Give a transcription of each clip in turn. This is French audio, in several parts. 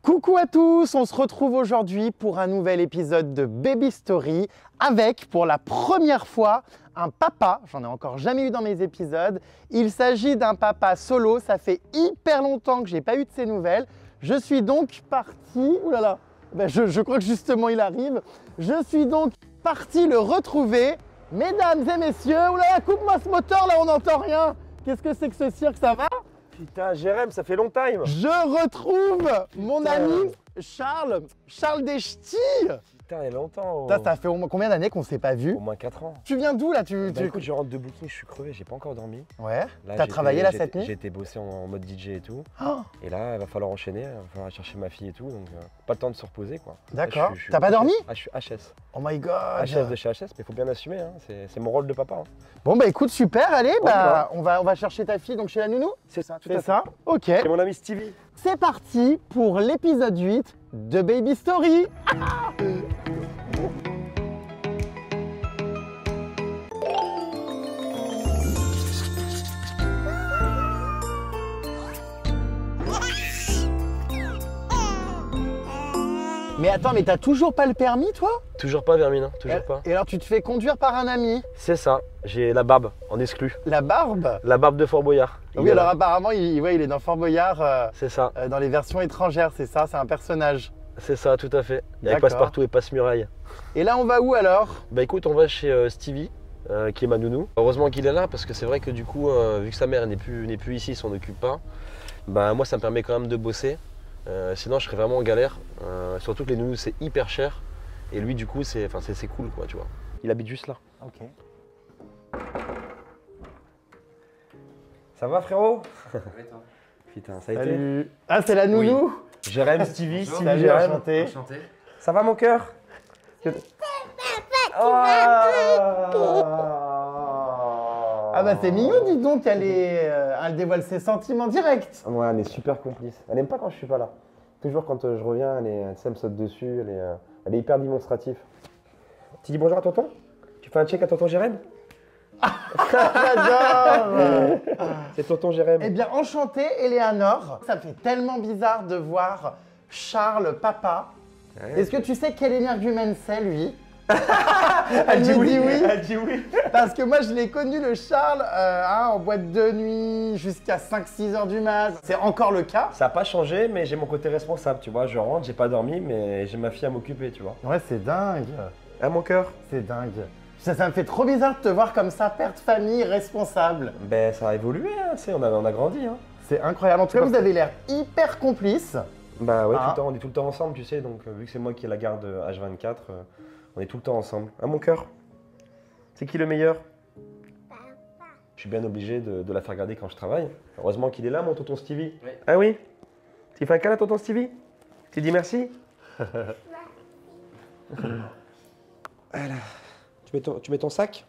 Coucou à tous, on se retrouve aujourd'hui pour un nouvel épisode de Baby Story avec, pour la première fois, un papa. J'en ai encore jamais eu dans mes épisodes. Il s'agit d'un papa solo, ça fait hyper longtemps que j'ai pas eu de ses nouvelles. Je suis donc parti, oulala, je crois que justement il arrive. Je suis donc parti le retrouver. Mesdames et messieurs, oulala, coupe-moi ce moteur là, on n'entend rien. Qu'est-ce que c'est que ce cirque, ça va? Putain, Jérém, ça fait longtemps. Je retrouve mon ami Charles Deschty. Putain, il y a longtemps. Ça fait au moins combien d'années qu'on ne s'est pas vu? Au moins 4 ans. Tu viens d'où là? Écoute, je rentre de booking, je suis crevé, j'ai pas encore dormi. Ouais. T'as travaillé là cette nuit? J'ai été bossé en mode DJ et tout. Oh. Et là, il va falloir enchaîner, il va falloir chercher ma fille et tout. Donc, pas le temps de se reposer quoi. D'accord. T'as pas dormi? Ah, je suis HS. Oh my god. HS de chez HS, mais il faut bien assumer, hein. C'est mon rôle de papa. Hein. Bon bah écoute, super, allez, on va chercher ta fille donc chez la nounou? C'est ça, tout à fait. ça. Ok. C'est mon ami Stevie. C'est parti pour l'épisode 8 de Baby Story. Mais attends, mais t'as toujours pas le permis, toi? Toujours pas, Vermine, toujours pas. Et alors tu te fais conduire par un ami? C'est ça, j'ai la barbe en exclu. La barbe? La barbe de Fort Boyard. Oui, alors apparemment, il est dans Fort Boyard. C'est ça. Dans les versions étrangères, c'est ça, c'est un personnage. C'est ça, tout à fait. Il passe partout et passe muraille. Et là, on va où alors? Bah écoute, on va chez Stevie, qui est ma nounou. Heureusement qu'il est là, parce que c'est vrai que du coup, vu que sa mère n'est plus ici, il s'en occupe pas, bah moi, ça me permet quand même de bosser. Sinon, je serais vraiment en galère. Surtout que les nounous, c'est hyper cher. Et lui, du coup, c'est cool, quoi, tu vois. Il habite juste là. Ok. Ça va, frérot? Putain, ça a été. Ah, c'est la nounou? Oui. Jérém, Stevie, Salut, Jérém. enchanté. Ça va, mon cœur? Ah bah c'est mignon, dis donc, elle dévoile ses sentiments directs. Ouais, elle est super complice. Elle aime pas quand je suis pas là. Toujours quand je reviens, elle me saute dessus, elle est hyper démonstrative. Tu dis bonjour à tonton? Tu fais un check à tonton Jérém? J'adore. C'est tonton Jérém. Eh bien, enchanté, Eleanor. Ça me fait tellement bizarre de voir Charles, papa. Ouais. Est-ce que tu sais quel énergumène c'est, lui? Elle me dit oui. Elle dit oui. Parce que moi, je l'ai connu, le Charles, en boîte de nuit jusqu'à 5-6 heures du mat. C'est encore le cas. Ça n'a pas changé, mais j'ai mon côté responsable, tu vois. Je rentre, j'ai pas dormi, mais j'ai ma fille à m'occuper, tu vois. Ouais, c'est dingue. Hein, mon cœur? C'est dingue. Ça me fait trop bizarre de te voir comme ça, père de famille, responsable. Ben, ça a évolué, hein, tu sais, on a grandi. Hein. C'est incroyable. En tout cas, vous avez l'air hyper complices. Bah ouais, tout le temps, on est tout le temps ensemble, tu sais. Donc, vu que c'est moi qui ai la garde H24, on est tout le temps ensemble. Hein, mon cœur? C'est qui le meilleur? Papa. Je suis bien obligé de la faire garder quand je travaille. Heureusement qu'il est là, mon tonton Stevie. Oui. Ah oui? Tu fais un câlin à tonton Stevie? Tu dis merci? Voilà. Tu mets ton sac?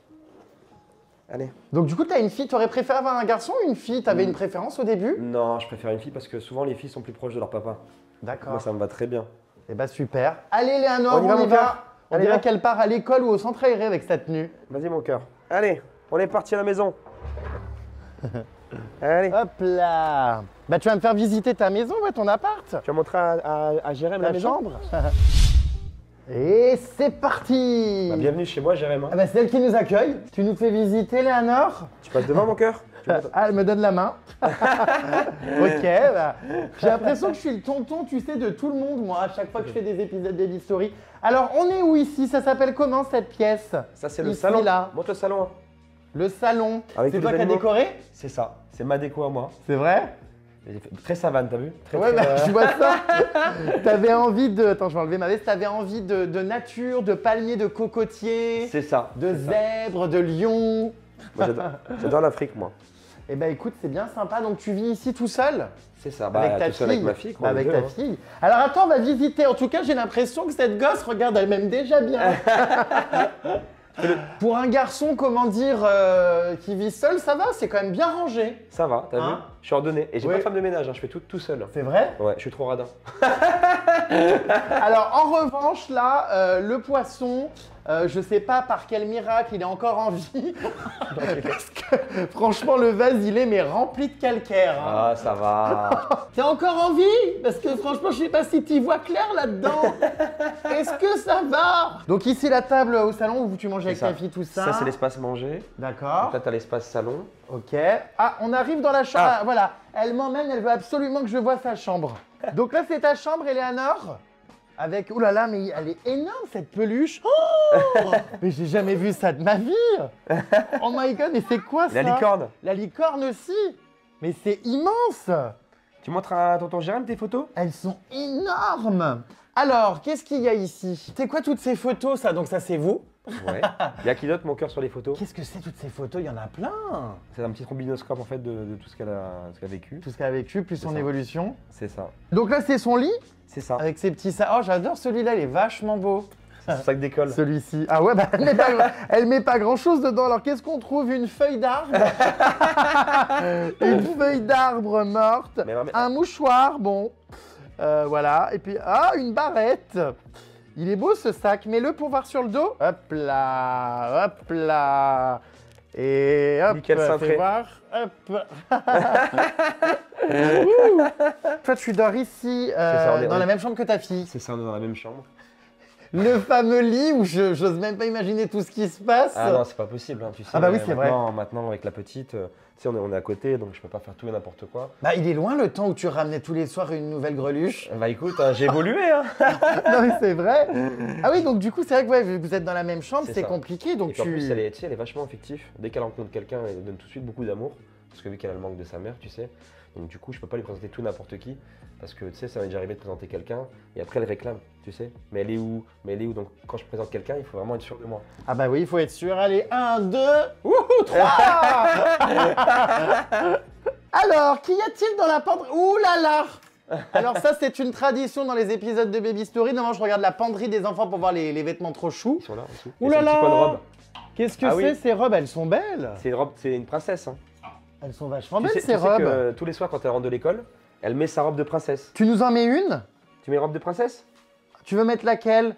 Allez. Donc du coup, tu as une fille, tu aurais préféré avoir un garçon ou une fille? Tu avais une préférence au début? Non, je préfère une fille parce que souvent les filles sont plus proches de leur papa. D'accord. Moi, ça me va très bien. Eh bah super. Allez Léonore, on y va. On dirait qu'elle part à l'école ou au centre aéré avec sa tenue. Vas-y mon cœur. Allez, on est parti à la maison. Allez. Hop là. Bah tu vas me faire visiter ta maison, ouais, ton appart. Tu vas montrer à Jérém la maison? Chambre. Et c'est parti. Bah, bienvenue chez moi, Jérém. Hein. Ah bah, c'est elle qui nous accueille. Tu nous fais visiter, Léonore? Tu passes devant, mon cœur? Elle me donne la main. Ok, bah, j'ai l'impression que je suis le tonton, tu sais, de tout le monde, moi, à chaque fois que je fais des épisodes de Baby Story. Alors, on est où ici? Ça s'appelle comment, cette pièce? Ça, c'est le salon. Là. Montre le salon. Hein. Le salon. C'est toi qui as animaux. décoré? C'est ça. C'est ma déco à moi. C'est vrai? Très savane, t'as vu? Ouais, bah, je vois ça. T'avais envie de... Attends, je vais enlever ma veste. T'avais envie de nature, de palmiers, de cocotiers. C'est ça. De zèbres, de lions. Moi, j'adore l'Afrique, moi. Eh ben écoute, c'est bien sympa. Donc tu vis ici tout seul? C'est ça, avec ta tout fille. seul avec ma fille. Quoi, avec ta fille. Alors attends, on va visiter. En tout cas, j'ai l'impression que cette gosse, regarde, elle m'aime déjà bien. Pour un garçon, comment dire, qui vit seul, ça va, c'est quand même bien rangé. Ça va, t'as vu? je suis ordonné. Et j'ai Oui. pas de femme de ménage, hein, je fais tout seul. C'est vrai? Ouais, je suis trop radin. Alors en revanche là, le poisson, je sais pas par quel miracle il est encore en vie. Parce que franchement le vase il est mais rempli de calcaire. Hein. Ah, ça va. T'es encore en vie? Parce que franchement je sais pas si t'y vois clair là-dedans. Est-ce que ça va? Donc ici la table au salon où tu manges avec ta fille tout ça. Ça c'est l'espace manger. D'accord. Donc là t'as l'espace salon. Ok. Ah, on arrive dans la chambre. Ah. Ah, voilà. Elle m'emmène, elle veut absolument que je voie sa chambre. Donc là, c'est ta chambre, Eleanor. Avec. Ouh là là, mais elle est énorme cette peluche. Oh mais j'ai jamais vu ça de ma vie. Oh my god, mais c'est quoi ça? La licorne. La licorne aussi. Mais c'est immense. Tu montres à tonton Jérôme tes photos? Elles sont énormes. Alors, qu'est-ce qu'il y a ici? C'est quoi toutes ces photos, ça? Donc ça, c'est vous? Ouais. Il y a qui d'autre mon cœur sur les photos? Qu'est-ce que c'est toutes ces photos? Il y en a plein. C'est un petit trombinoscope en fait de tout ce qu'elle a vécu. Tout ce qu'elle a vécu, plus son ça. évolution. C'est ça. Donc là, c'est son lit? C'est ça. Avec ses petits sacs. Oh, j'adore celui-là, il est vachement beau. C'est son sac d'école. Celui-ci. Ah ouais, bah, elle met pas grand-chose dedans. Alors, qu'est-ce qu'on trouve? Une feuille d'arbre. Une feuille d'arbre morte. Mais Un mouchoir, bon. Voilà. Et puis, ah, une barrette. Il est beau ce sac. Mets-le pour voir sur le dos. Hop là, hop là. Et hop, Nickel cintré. fais voir. Hop. Ouh. Toi, tu dors ici, ça, on est- dans la même chambre que ta fille. C'est ça, on est dans la même chambre. Le fameux lit où j'ose même pas imaginer tout ce qui se passe. Ah non, c'est pas possible, hein, tu sais. Ah bah oui, c'est vrai. Maintenant, avec la petite, tu sais, on est à côté, donc je peux pas faire tout et n'importe quoi. Bah, il est loin le temps où tu ramenais tous les soirs une nouvelle greluche. Bah écoute, hein, j'ai évolué, hein. Non mais c'est vrai. Ah oui, donc du coup, c'est vrai que ouais, vu que vous êtes dans la même chambre, C'est c'est ça. compliqué. Donc Et puis en tu. plus, elle est vachement affective. Dès qu'elle rencontre quelqu'un, elle donne tout de suite beaucoup d'amour. Parce que vu qu'elle a le manque de sa mère, tu sais. Donc du coup, je peux pas lui présenter tout n'importe qui. Parce que tu sais, ça m'est déjà arrivé de présenter quelqu'un et après elle réclame, tu sais. Mais elle est où? Mais elle est où? Donc quand je présente quelqu'un, il faut vraiment être sûr de moi. Ah bah oui, il faut être sûr. Allez, 1, 2, wouhou, 3. Alors, qu'y a-t-il dans la penderie? Ouh là là. Alors ça, c'est une tradition dans les épisodes de Baby Story. Normalement, je regarde la penderie des enfants pour voir les vêtements trop choux. Ils sont là en dessous. Ouh Et là son petit coin de là. robe. Qu'est-ce que Ah c'est oui. ces robes? Elles sont belles. C'est une robe, c'est une princesse. Hein. Elles sont vachement Tu belles sais- ces tu sais robes. que, tous les soirs quand elle rentre de l'école, elle met sa robe de princesse. Tu nous en mets une? Tu mets une robe de princesse? Tu veux mettre laquelle?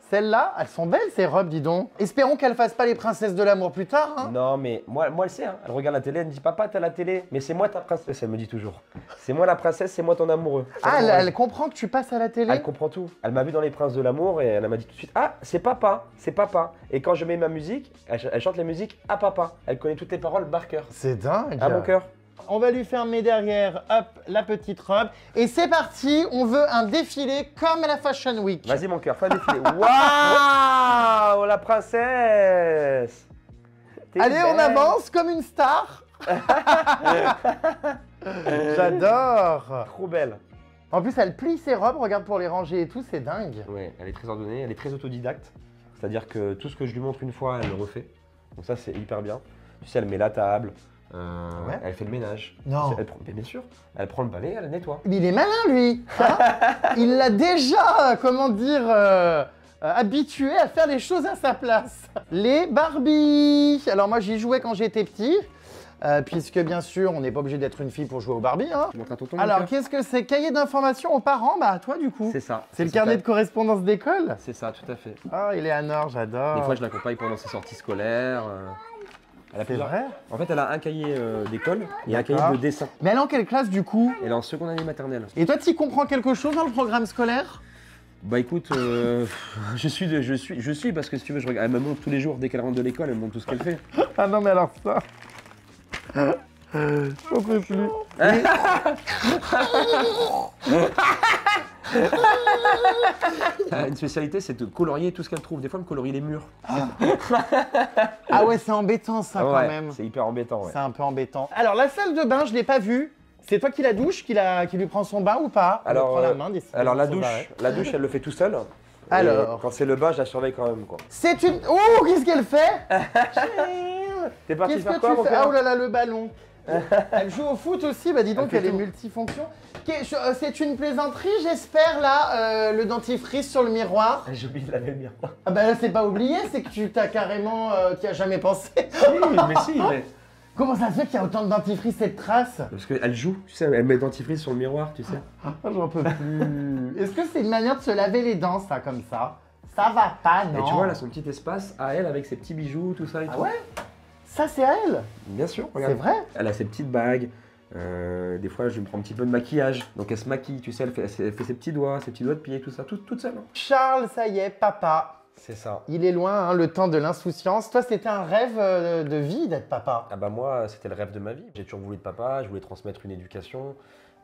Celle-là? Elles sont belles ces robes, dis donc. Espérons qu'elles fassent pas les princesses de l'amour plus tard. Hein. Non, mais moi elle sait, hein. Elle regarde la télé, elle me dit papa, t'as la télé, mais c'est moi ta princesse, elle me dit toujours. C'est moi la princesse, c'est moi ton amoureux. Ah, elle comprend que tu passes à la télé? Elle comprend tout. Elle m'a vu dans Les Princes de l'amour et elle m'a dit tout de suite ah, c'est papa, c'est papa. Et quand je mets ma musique, elle chante la musique à papa. Elle connaît toutes les paroles par cœur. C'est dingue. À mon cœur. On va lui fermer derrière, hop, la petite robe. Et c'est parti, on veut un défilé comme à la Fashion Week. Vas-y mon cœur, fais un défilé. Waouh, la princesse. T'es Allez, on belle. avance comme une star. J'adore. Trop belle. En plus, elle plie ses robes, regarde pour les ranger et tout, c'est dingue. Ouais, elle est très ordonnée, elle est très autodidacte. C'est-à-dire que tout ce que je lui montre une fois, elle le refait. Donc ça, c'est hyper bien. Tu sais, elle met la table, Ouais. elle fait le ménage. Non. Elle prend, mais bien sûr, elle prend le balai, elle nettoie. Mais il est malin, lui. Hein. Il l'a déjà, comment dire, habitué à faire les choses à sa place. Les Barbies. Alors moi, j'y jouais quand j'étais petit. Puisque bien sûr, on n'est pas obligé d'être une fille pour jouer aux Barbie. Hein. Tu montres à tonton, Alors, mon cœur qu'est-ce que c'est? Cahier d'information aux parents? Bah, à toi, du coup. C'est ça. C'est le carnet de correspondance d'école? C'est ça, tout à fait. Ah, Eleanor, j'adore. Des fois, je l'accompagne pendant ses sorties scolaires. Elle a C'est plusieurs- vrai? En fait, elle a un cahier d'école et un D'accord. cahier de dessin. Mais elle est en quelle classe, du coup? Elle est en seconde année maternelle. Et toi, tu comprends quelque chose dans le programme scolaire? Bah écoute, je suis parce que si tu veux, je regarde. Elle me montre tous les jours dès qu'elle rentre de l'école, elle me montre tout ce qu'elle fait. Ah non, mais alors ça... J'en peux plus. Elle a une spécialité, c'est de colorier tout ce qu'elle trouve. Des fois, elle me colorie les murs. Ah ouais, c'est embêtant, ça, quand Ouais, même. c'est hyper embêtant. Ouais. C'est un peu embêtant. Alors, la salle de bain, je l'ai pas vue. C'est toi qui la douche, qui lui prend son bain ou pas? On Alors, prend la main d'ici. Alors Son barret. la douche, elle le fait tout seul. Alors. Et quand c'est le bain, je la surveille quand même, quoi. C'est une... Oh, qu'est-ce qu'elle fait? T'es parti Qu'est-ce faire que quoi, tu mon fais? cœur Ah, oh là là, le ballon. Elle joue au foot aussi, bah dis donc, fait elle est tout. multifonction. C'est une plaisanterie, j'espère, là, le dentifrice sur le miroir. J'ai oublié de laver le miroir. Ah bah là, c'est pas oublié, c'est que tu t'as carrément... t'y as jamais pensé. Si, mais si, Comment ça se fait qu'il y a autant de dentifrice et de traces? Parce qu'elle joue, tu sais, elle met le dentifrice sur le miroir, tu sais. Ah, j'en peux plus. Est-ce que c'est une manière de se laver les dents, ça, comme ça? Ça va pas, non? Et tu vois, elle a son petit espace à elle avec ses petits bijoux, tout ça et Ah tout. ouais? Ça, c'est à elle? Bien sûr, C'est regarde. vrai? Elle a ses petites bagues. Des fois, je lui prends un petit peu de maquillage. Donc, elle se maquille, tu sais, elle fait ses petits doigts de pied, tout ça, toute seule. Hein. Charles, ça y est, papa. C'est ça. Il est loin, hein, le temps de l'insouciance. Toi, c'était un rêve de vie d'être papa. Ah bah moi, c'était le rêve de ma vie. J'ai toujours voulu être papa, je voulais transmettre une éducation,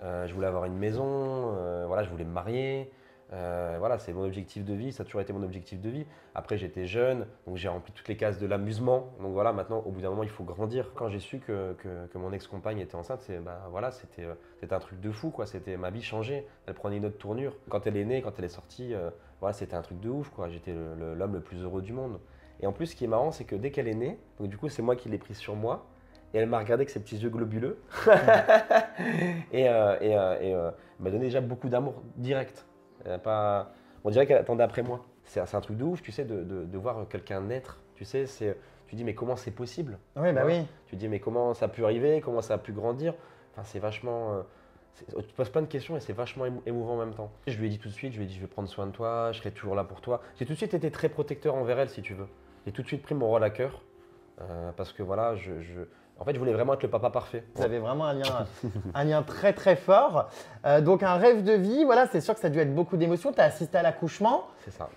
je voulais avoir une maison, voilà, je voulais me marier. Voilà, c'est mon objectif de vie, ça a toujours été mon objectif de vie. Après, j'étais jeune, donc j'ai rempli toutes les cases de l'amusement. Donc voilà, maintenant, au bout d'un moment, il faut grandir. Quand j'ai su que mon ex-compagne était enceinte, voilà, c'était un truc de fou, quoi. Ma vie changeait, elle prenait une autre tournure. Quand elle est née, quand elle est sortie, voilà, c'était un truc de ouf, quoi. J'étais l'homme le plus heureux du monde. Et en plus, ce qui est marrant, c'est que dès qu'elle est née, donc du coup, c'est moi qui l'ai prise sur moi, et elle m'a regardé avec ses petits yeux globuleux, et m'a donné déjà beaucoup d'amour direct. On dirait qu'elle attendait après moi. C'est un truc de ouf, tu sais, de voir quelqu'un naître. Tu sais, tu dis, mais comment c'est possible? Oui, bah oui. Tu dis, mais comment ça a pu arriver? Comment ça a pu grandir? Enfin, c'est vachement. Tu te poses plein de questions et c'est vachement émouvant en même temps. Je lui ai dit tout de suite, je lui ai dit, je vais prendre soin de toi, je serai toujours là pour toi. J'ai tout de suite été très protecteur envers elle, si tu veux. J'ai tout de suite pris mon rôle à cœur. Parce que voilà, en fait, je voulais vraiment être le papa parfait. Vous avez vraiment un lien très très fort. Donc un rêve de vie, voilà, c'est sûr que ça a dû être beaucoup d'émotions. Tu as assisté à l'accouchement. C'est ça.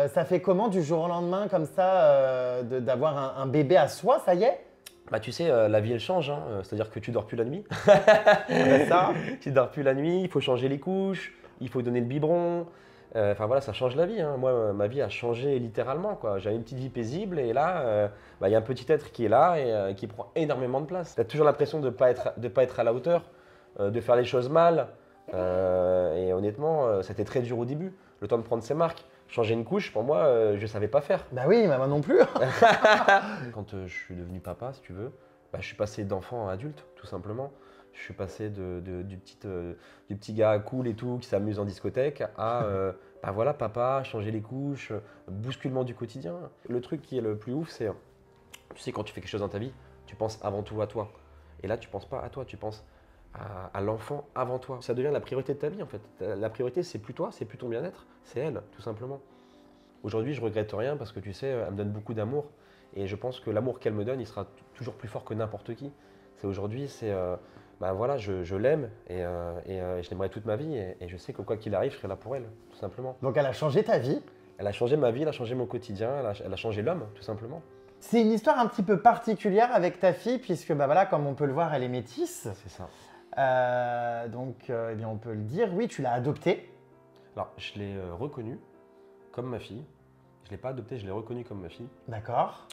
Ça fait comment du jour au lendemain comme ça d'avoir un bébé à soi, ça y est? Bah tu sais, la vie elle change, hein. C'est-à-dire que tu dors plus la nuit. Ça. Tu dors plus la nuit, il faut changer les couches, il faut donner le biberon. Enfin voilà, ça change la vie. Hein. Moi, ma vie a changé littéralement, quoi. J'avais une petite vie paisible et là, il y a un petit être qui est là et qui prend énormément de place. Tu as toujours l'impression de ne pas être à la hauteur, de faire les choses mal. Et honnêtement, c'était très dur au début. Le temps de prendre ses marques. Changer une couche, pour moi, je ne savais pas faire. Bah oui, mais moi non plus. Quand je suis devenu papa, si tu veux, bah, je suis passé d'enfant à adulte, tout simplement. Je suis passé du petit gars cool et tout, qui s'amuse en discothèque, à bah voilà, papa, changer les couches, bousculement du quotidien. Le truc qui est le plus ouf, c'est, tu sais, quand tu fais quelque chose dans ta vie, tu penses avant tout à toi. Et là, tu ne penses pas à toi, tu penses à l'enfant avant toi. Ça devient la priorité de ta vie, en fait. La priorité, c'est plus toi, c'est plus ton bien-être, c'est elle, tout simplement. Aujourd'hui, je regrette rien parce que, tu sais, elle me donne beaucoup d'amour. Et je pense que l'amour qu'elle me donne, il sera toujours plus fort que n'importe qui. Aujourd'hui, bah voilà, je l'aime et je l'aimerai toute ma vie. Et je sais que quoi qu'il arrive, je serai là pour elle, tout simplement. Donc elle a changé ta vie? Elle a changé ma vie, elle a changé mon quotidien, elle a changé l'homme, tout simplement. C'est une histoire un petit peu particulière avec ta fille, puisque bah voilà, comme on peut le voir, elle est métisse. C'est ça. Donc, eh bien, on peut le dire, oui, tu l'as adoptée. Alors, je l'ai reconnue comme ma fille. Je ne l'ai pas adoptée, je l'ai reconnue comme ma fille. D'accord.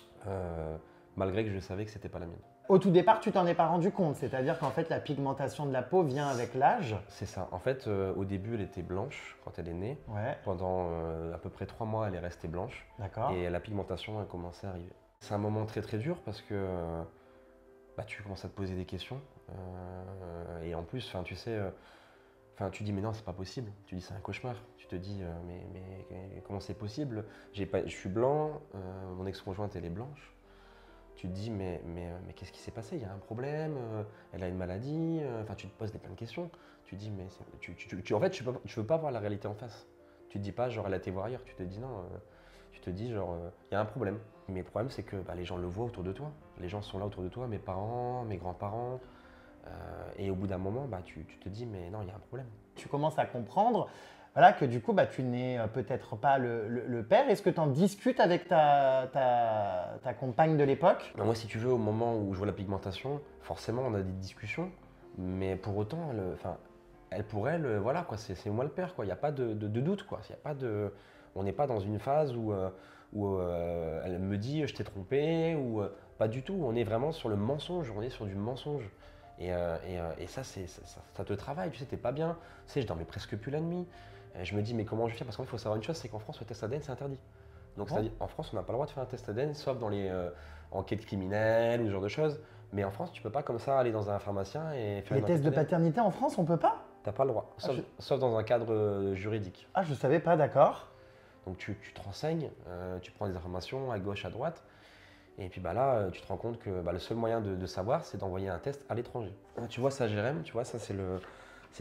Malgré que je savais que ce n'était pas la mienne. Au tout départ, tu t'en es pas rendu compte, c'est-à-dire qu'en fait, la pigmentation de la peau vient avec l'âge. C'est ça. En fait, au début, elle était blanche quand elle est née. Ouais. Pendant à peu près 3 mois, elle est restée blanche. D'accord. Et la pigmentation a commencé à arriver. C'est un moment très très dur parce que bah, tu commences à te poser des questions. Et en plus, tu sais, tu dis mais non, c'est pas possible. Tu dis c'est un cauchemar. Tu te dis mais comment c'est possible? Je suis blanc, mon ex-conjointe elle est blanche. Tu te dis mais qu'est-ce qui s'est passé? Il y a un problème, elle a une maladie. Enfin, tu te poses plein de questions. Tu te dis mais en fait tu veux pas voir la réalité en face. Tu te dis pas genre elle a été voir ailleurs. Tu te dis non. Tu te dis genre il y a un problème. Mais le problème c'est que bah, les gens le voient autour de toi. Les gens sont là autour de toi, mes parents, mes grands-parents. Et au bout d'un moment, bah, tu te dis mais non, il y a un problème. Tu commences à comprendre voilà, que du coup, bah, tu n'es peut-être pas le père. Est-ce que tu en discutes avec ta compagne de l'époque? Moi, si tu veux, au moment où je vois la pigmentation, forcément, on a des discussions. Mais pour autant, elle pour elle, voilà, quoi, c'est moi le père. Il n'y a pas de doute. Quoi. On n'est pas dans une phase où elle me dit je t'ai trompé ou pas du tout. On est vraiment sur le mensonge. On est sur du mensonge. Et ça, ça te travaille, tu sais, t'es pas bien. Tu sais, je dormais presque plus la nuit. Je me dis, mais comment je fais? Parce qu'en fait, il faut savoir une chose, c'est qu'en France, le test ADN, c'est interdit. Donc, c'est-à-dire, en France, on n'a pas le droit de faire un test ADN, sauf dans les enquêtes criminelles ou ce genre de choses. Mais en France, tu peux pas comme ça aller dans un pharmacien et faire les tests de paternité en France, on peut pas? T'as pas le droit, sauf dans un cadre juridique. Ah, je savais pas, d'accord. Donc, tu te renseignes, tu prends des informations à gauche, à droite. Et puis bah là, tu te rends compte que le seul moyen de savoir, c'est d'envoyer un test à l'étranger. Tu vois ça, Jérém, tu vois, ça c'est le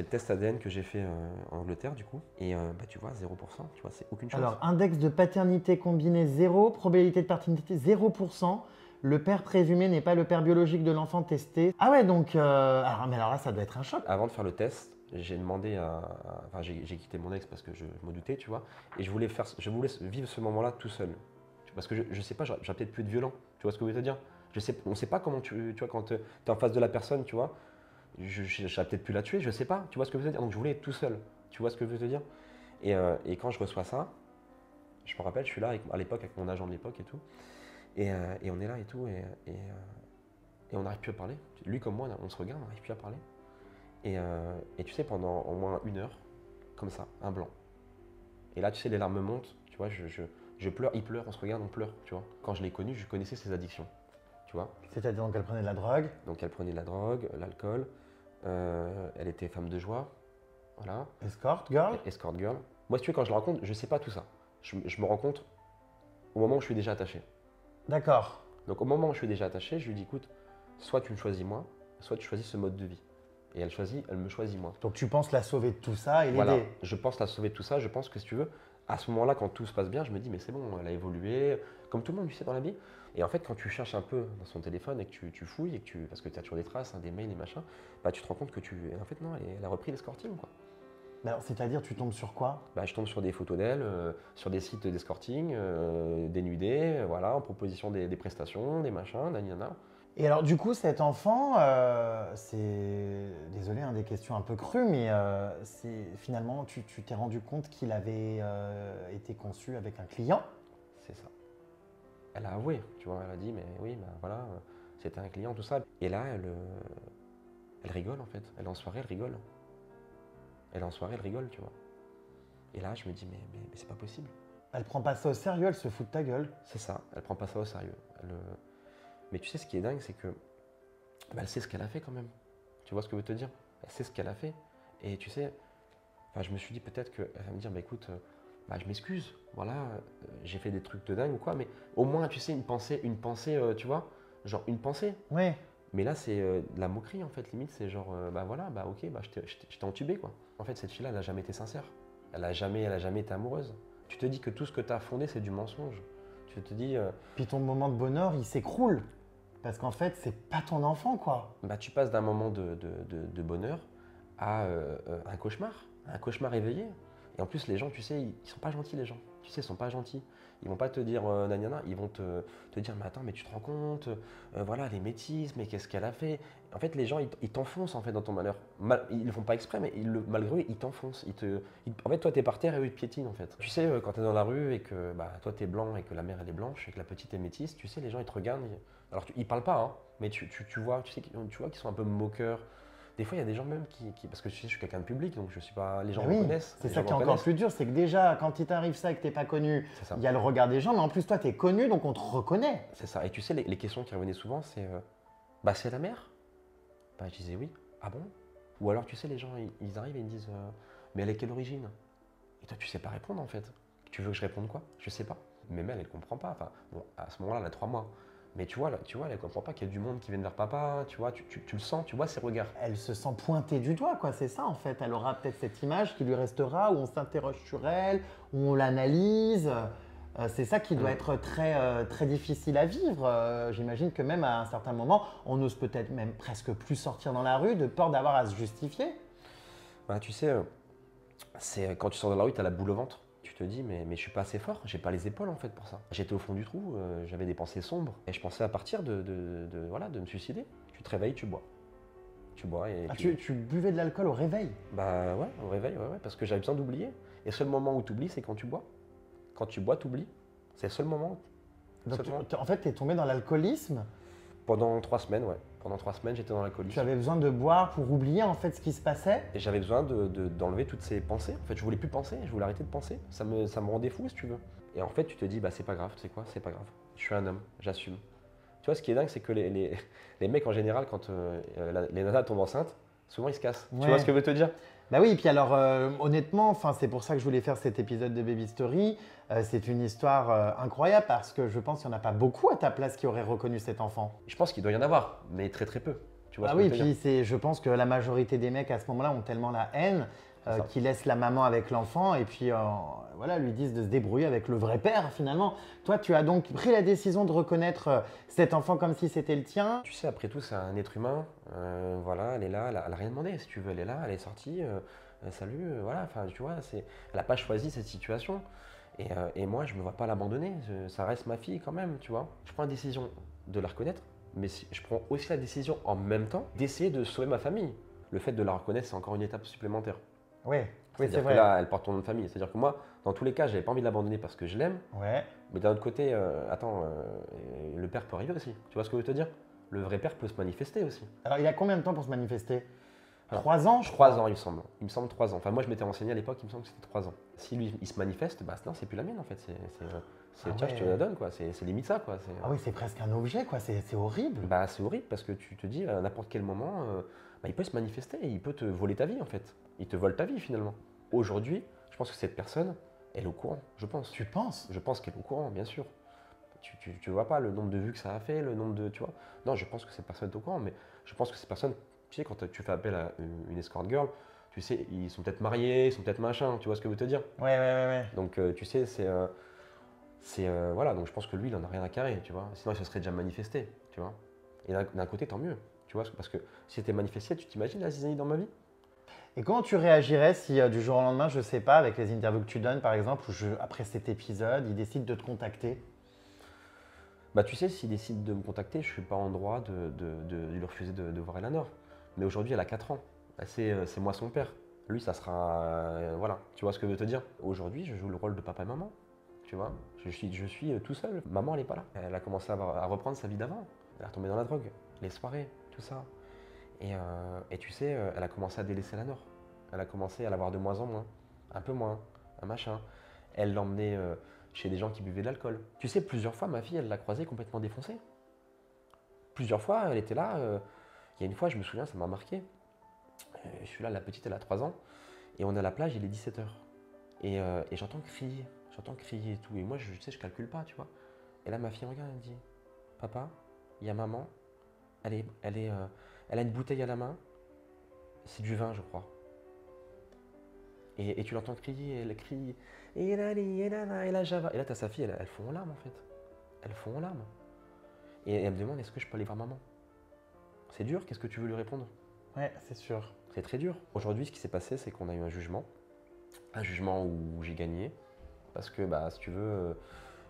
test ADN que j'ai fait en Angleterre du coup. Et tu vois, 0%, tu vois, c'est aucune chance. Alors, index de paternité combiné 0, probabilité de paternité 0%. Le père présumé n'est pas le père biologique de l'enfant testé. Ah ouais, donc, mais alors là, ça doit être un choc. Avant de faire le test, j'ai demandé enfin, j'ai quitté mon ex parce que je me doutais, tu vois. Et je voulais vivre ce moment-là tout seul. Parce que je sais pas, j'aurais peut-être pu être violent. Tu vois ce que je veux te dire? On sait pas comment tu vois, quand tu es en face de la personne, tu vois. J'aurais peut-être pu la tuer, je sais pas. Tu vois ce que je veux te dire? Donc je voulais être tout seul. Tu vois ce que je veux te dire? Et quand je reçois ça, je me rappelle, je suis là à l'époque avec mon agent de l'époque et tout. Et on est là et tout. Et on n'arrive plus à parler. Lui comme moi, on se regarde, on n'arrive plus à parler. Et tu sais, pendant au moins 1 heure, comme ça, un blanc. Et là, tu sais, les larmes montent, tu vois, je pleure, il pleure, on se regarde, on pleure, tu vois. Quand je l'ai connue, je connaissais ses addictions, tu vois. C'est-à-dire donc elle prenait de la drogue. Donc elle prenait de la drogue, l'alcool, elle était femme de joie, voilà. Escort girl. Escort girl. Moi, si tu veux, quand je le raconte, je sais pas tout ça. Je me rends compte au moment où je suis déjà attaché. D'accord. Donc au moment où je suis déjà attaché, je lui dis, écoute, soit tu me choisis moi, soit tu choisis ce mode de vie. Et elle me choisit moi. Donc tu penses la sauver de tout ça et l'aider. Voilà, je pense la sauver de tout ça. Je pense que si tu veux, à ce moment-là, quand tout se passe bien, je me dis, mais c'est bon, elle a évolué, comme tout le monde, tu sais, dans la vie. Et en fait, quand tu cherches un peu dans son téléphone et que tu fouilles, parce que tu as toujours des traces, des mails, des machins, tu te rends compte que en fait, non, elle a repris l'escorting, quoi. Mais alors, c'est-à-dire, tu tombes sur quoi? Je tombe sur des photos d'elle, sur des sites d'escorting, dénudés, voilà, en proposition des prestations, des machins, nanana. Et alors, du coup, cet enfant, c'est. Désolé, des questions un peu crues, mais finalement, tu t'es rendu compte qu'il avait été conçu avec un client? C'est ça. Elle a avoué, tu vois, elle a dit, mais oui, voilà, c'était un client, tout ça. Et là, elle rigole en fait. Elle est en soirée, elle rigole. Elle est en soirée, elle rigole, tu vois. Et là, je me dis, mais c'est pas possible. Elle prend pas ça au sérieux, elle se fout de ta gueule. C'est ça, elle prend pas ça au sérieux. Mais tu sais, ce qui est dingue, c'est que elle sait ce qu'elle a fait quand même. Tu vois ce que je veux te dire? Elle sait ce qu'elle a fait. Et tu sais, je me suis dit peut-être qu'elle va me dire, écoute, je m'excuse, voilà, j'ai fait des trucs de dingue ou quoi, mais au moins, tu sais, une pensée, tu vois, genre une pensée. Oui. Mais là, c'est de la moquerie, en fait, limite, c'est genre, voilà, ok, je t'ai entubé, quoi. En fait, cette fille-là, elle n'a jamais été sincère. Elle n'a jamais été amoureuse. Tu te dis que tout ce que tu as fondé, c'est du mensonge. Tu te dis… Puis ton moment de bonheur, il s'écroule. Parce qu'en fait, c'est pas ton enfant, quoi. tu passes d'un moment de bonheur à un cauchemar éveillé. Et en plus, les gens, tu sais, ils sont pas gentils, les gens. Tu sais, ils sont pas gentils. Ils vont pas te dire nanana, ils vont te dire, mais attends, mais tu te rends compte, voilà, elle est métisse, mais qu'est-ce qu'elle a fait? En fait, les gens, ils t'enfoncent en fait dans ton malheur. Ils le font pas exprès, mais malgré eux, ils t'enfoncent. En fait, toi, tu es par terre et eux, ils te piétinent en fait. Tu sais, quand tu es dans la rue et que toi, tu es blanc et que la mère, elle est blanche et que la petite est métisse, tu sais, les gens, ils te regardent. Alors, ils parlent pas, hein, mais tu vois, tu vois qu'ils sont un peu moqueurs. Des fois, il y a des gens même parce que tu sais, je suis quelqu'un de public, donc je suis pas. Les gens me connaissent. C'est ça qui est encore plus dur, c'est que déjà, quand il t'arrive ça et que t'es pas connu, il y a le regard des gens, mais en plus, toi, tu es connu, donc on te reconnaît. C'est ça. Et tu sais, les questions qui revenaient souvent, c'est c'est la mère? Je disais oui. Ah bon? Ou alors, tu sais, les gens, ils arrivent et ils me disent mais elle est quelle origine? Et toi, tu sais pas répondre en fait. Tu veux que je réponde quoi? Je sais pas. Même elle comprend pas. Enfin, bon, à ce moment-là, elle a 3 mois. Mais tu vois, elle ne comprend pas qu'il y a du monde qui vient vers papa, tu vois, tu le sens, tu vois ses regards. Elle se sent pointée du doigt, quoi, c'est ça en fait. Elle aura peut-être cette image qui lui restera, où on s'interroge sur elle, où on l'analyse. C'est ça qui doit être très difficile à vivre. J'imagine que même à un certain moment, on n'ose peut-être même presque plus sortir dans la rue de peur d'avoir à se justifier. Tu sais, c'est quand tu sors dans la rue, tu as la boule au ventre. Tu te dis, mais je suis pas assez fort, j'ai pas les épaules en fait pour ça. J'étais au fond du trou, j'avais des pensées sombres et je pensais à partir de me suicider. Tu te réveilles, tu bois. Tu bois et… Tu buvais de l'alcool au réveil? Ouais, au réveil, ouais, parce que j'avais besoin d'oublier. Et le seul moment où tu oublies, c'est quand tu bois. Quand tu bois, tu oublies. C'est le seul moment. Donc, en fait, tu es tombé dans l'alcoolisme? Pendant 3 semaines, ouais. Pendant 3 semaines, j'étais dans l'alcoolisme. Tu avais besoin de boire pour oublier en fait ce qui se passait? Et j'avais besoin d'enlever toutes ces pensées. En fait, je voulais plus penser, je voulais arrêter de penser. Ça me rendait fou, si tu veux. Et en fait, tu te dis, c'est pas grave, tu sais quoi, c'est pas grave. Je suis un homme, j'assume. Tu vois, ce qui est dingue, c'est que les mecs en général, quand les nanas tombent enceintes, souvent ils se cassent. Ouais. Tu vois ce que je veux te dire? Bah oui, et puis alors honnêtement, c'est pour ça que je voulais faire cet épisode de Baby Story. C'est une histoire incroyable parce que je pense qu'il n'y en a pas beaucoup à ta place qui auraient reconnu cet enfant. Je pense qu'il doit y en avoir, mais très très peu. Tu vois Ah ce que oui, je veux te dire? je pense que la majorité des mecs à ce moment-là ont tellement la haine C'est ça. qu'ils laissent la maman avec l'enfant et puis voilà, lui disent de se débrouiller avec le vrai père finalement. Toi, tu as donc pris la décision de reconnaître cet enfant comme si c'était le tien. Tu sais, après tout, c'est un être humain. Voilà, elle est là, elle a rien demandé, si tu veux. Elle est là, elle est sortie. Salut, voilà. Enfin, tu vois, elle n'a pas choisi cette situation. Et moi, je ne me vois pas l'abandonner. Ça reste ma fille quand même, tu vois. Je prends la décision de la reconnaître, mais je prends aussi la décision en même temps d'essayer de sauver ma famille. Le fait de la reconnaître, c'est encore une étape supplémentaire. Oui, oui, c'est C'est-à-dire que vrai. là, elle porte ton nom de famille. C'est-à-dire que moi, dans tous les cas, j'avais pas envie de l'abandonner parce que je l'aime. Ouais. Mais d'un autre côté, le père peut arriver aussi. Tu vois ce que je veux te dire? Le vrai père peut se manifester aussi. Alors, il a combien de temps pour se manifester? Alors, 3 ans, je crois. 3 ans, il me semble. Il me semble 3 ans. Enfin, moi, je m'étais renseigné à l'époque, il me semble que c'était 3 ans. Si lui, il se manifeste, bah non, c'est plus la mienne en fait. Ah Tiens, je te ouais. la donne, quoi. C'est limite ça, quoi. Ah oui, c'est presque un objet, quoi. C'est horrible. Bah, c'est horrible parce que tu te dis, à n'importe quel moment, bah, il peut se manifester et il peut te voler ta vie en fait. Il te vole ta vie finalement. Aujourd'hui, je pense que cette personne, elle est au courant, je pense. Tu penses? Je pense qu'elle est au courant, bien sûr. Tu vois pas le nombre de vues que ça a fait, le nombre de. Tu vois. Non, je pense que cette personne est au courant, mais je pense que cette personne, tu sais, quand tu fais appel à une escort girl, tu sais, ils sont peut-être mariés, ils sont peut-être machin, tu vois ce que je veux te dire. Ouais, ouais, ouais, ouais. Donc, tu sais, voilà, donc je pense que lui, il en a rien à carrer, tu vois. Sinon, il se serait déjà manifesté, tu vois. Et d'un côté, tant mieux, tu vois, parce que si c'était manifesté, tu t'imagines la zizanie dans ma vie? Et comment tu réagirais si du jour au lendemain, je sais pas, avec les interviews que tu donnes par exemple, ou après cet épisode, il décide de te contacter? Bah, tu sais, s'il décide de me contacter, je suis pas en droit de lui refuser de voir Eleanor. Mais aujourd'hui, elle a 4 ans. C'est moi son père. Lui, ça sera. Voilà, tu vois ce que je veux te dire? Aujourd'hui, je joue le rôle de papa et maman. Tu vois? Je suis tout seul. Maman, elle n'est pas là. Elle a commencé à reprendre sa vie d'avant. Elle est retombée dans la drogue, les soirées, tout ça. Et tu sais, elle a commencé à délaisser Eleanor. Elle a commencé à la voir de moins en moins. Un peu moins, un machin. Elle l'emmenait chez des gens qui buvaient de l'alcool. Tu sais, plusieurs fois, ma fille, elle l'a croisée complètement défoncée. Plusieurs fois, elle était là. Il y a une fois, je me souviens, ça m'a marqué. Je suis là, la petite, elle a 3 ans. Et on est à la plage, il est 17 h. Et j'entends crier et tout. Et moi, tu sais, je calcule pas, tu vois. Et là, ma fille regarde, elle me dit, papa, il y a maman. Elle a une bouteille à la main. C'est du vin, je crois. Et tu l'entends crier, elle crie. Et là, Java. Et là, tu as sa fille, elle fond en larmes en fait. Elle fond en larmes. Et elle me demande, est-ce que je peux aller voir maman? C'est dur, qu'est-ce que tu veux lui répondre? Ouais, c'est sûr. C'est très dur. Aujourd'hui, ce qui s'est passé, c'est qu'on a eu un jugement. Un jugement où j'ai gagné. Parce que, bah, si tu veux.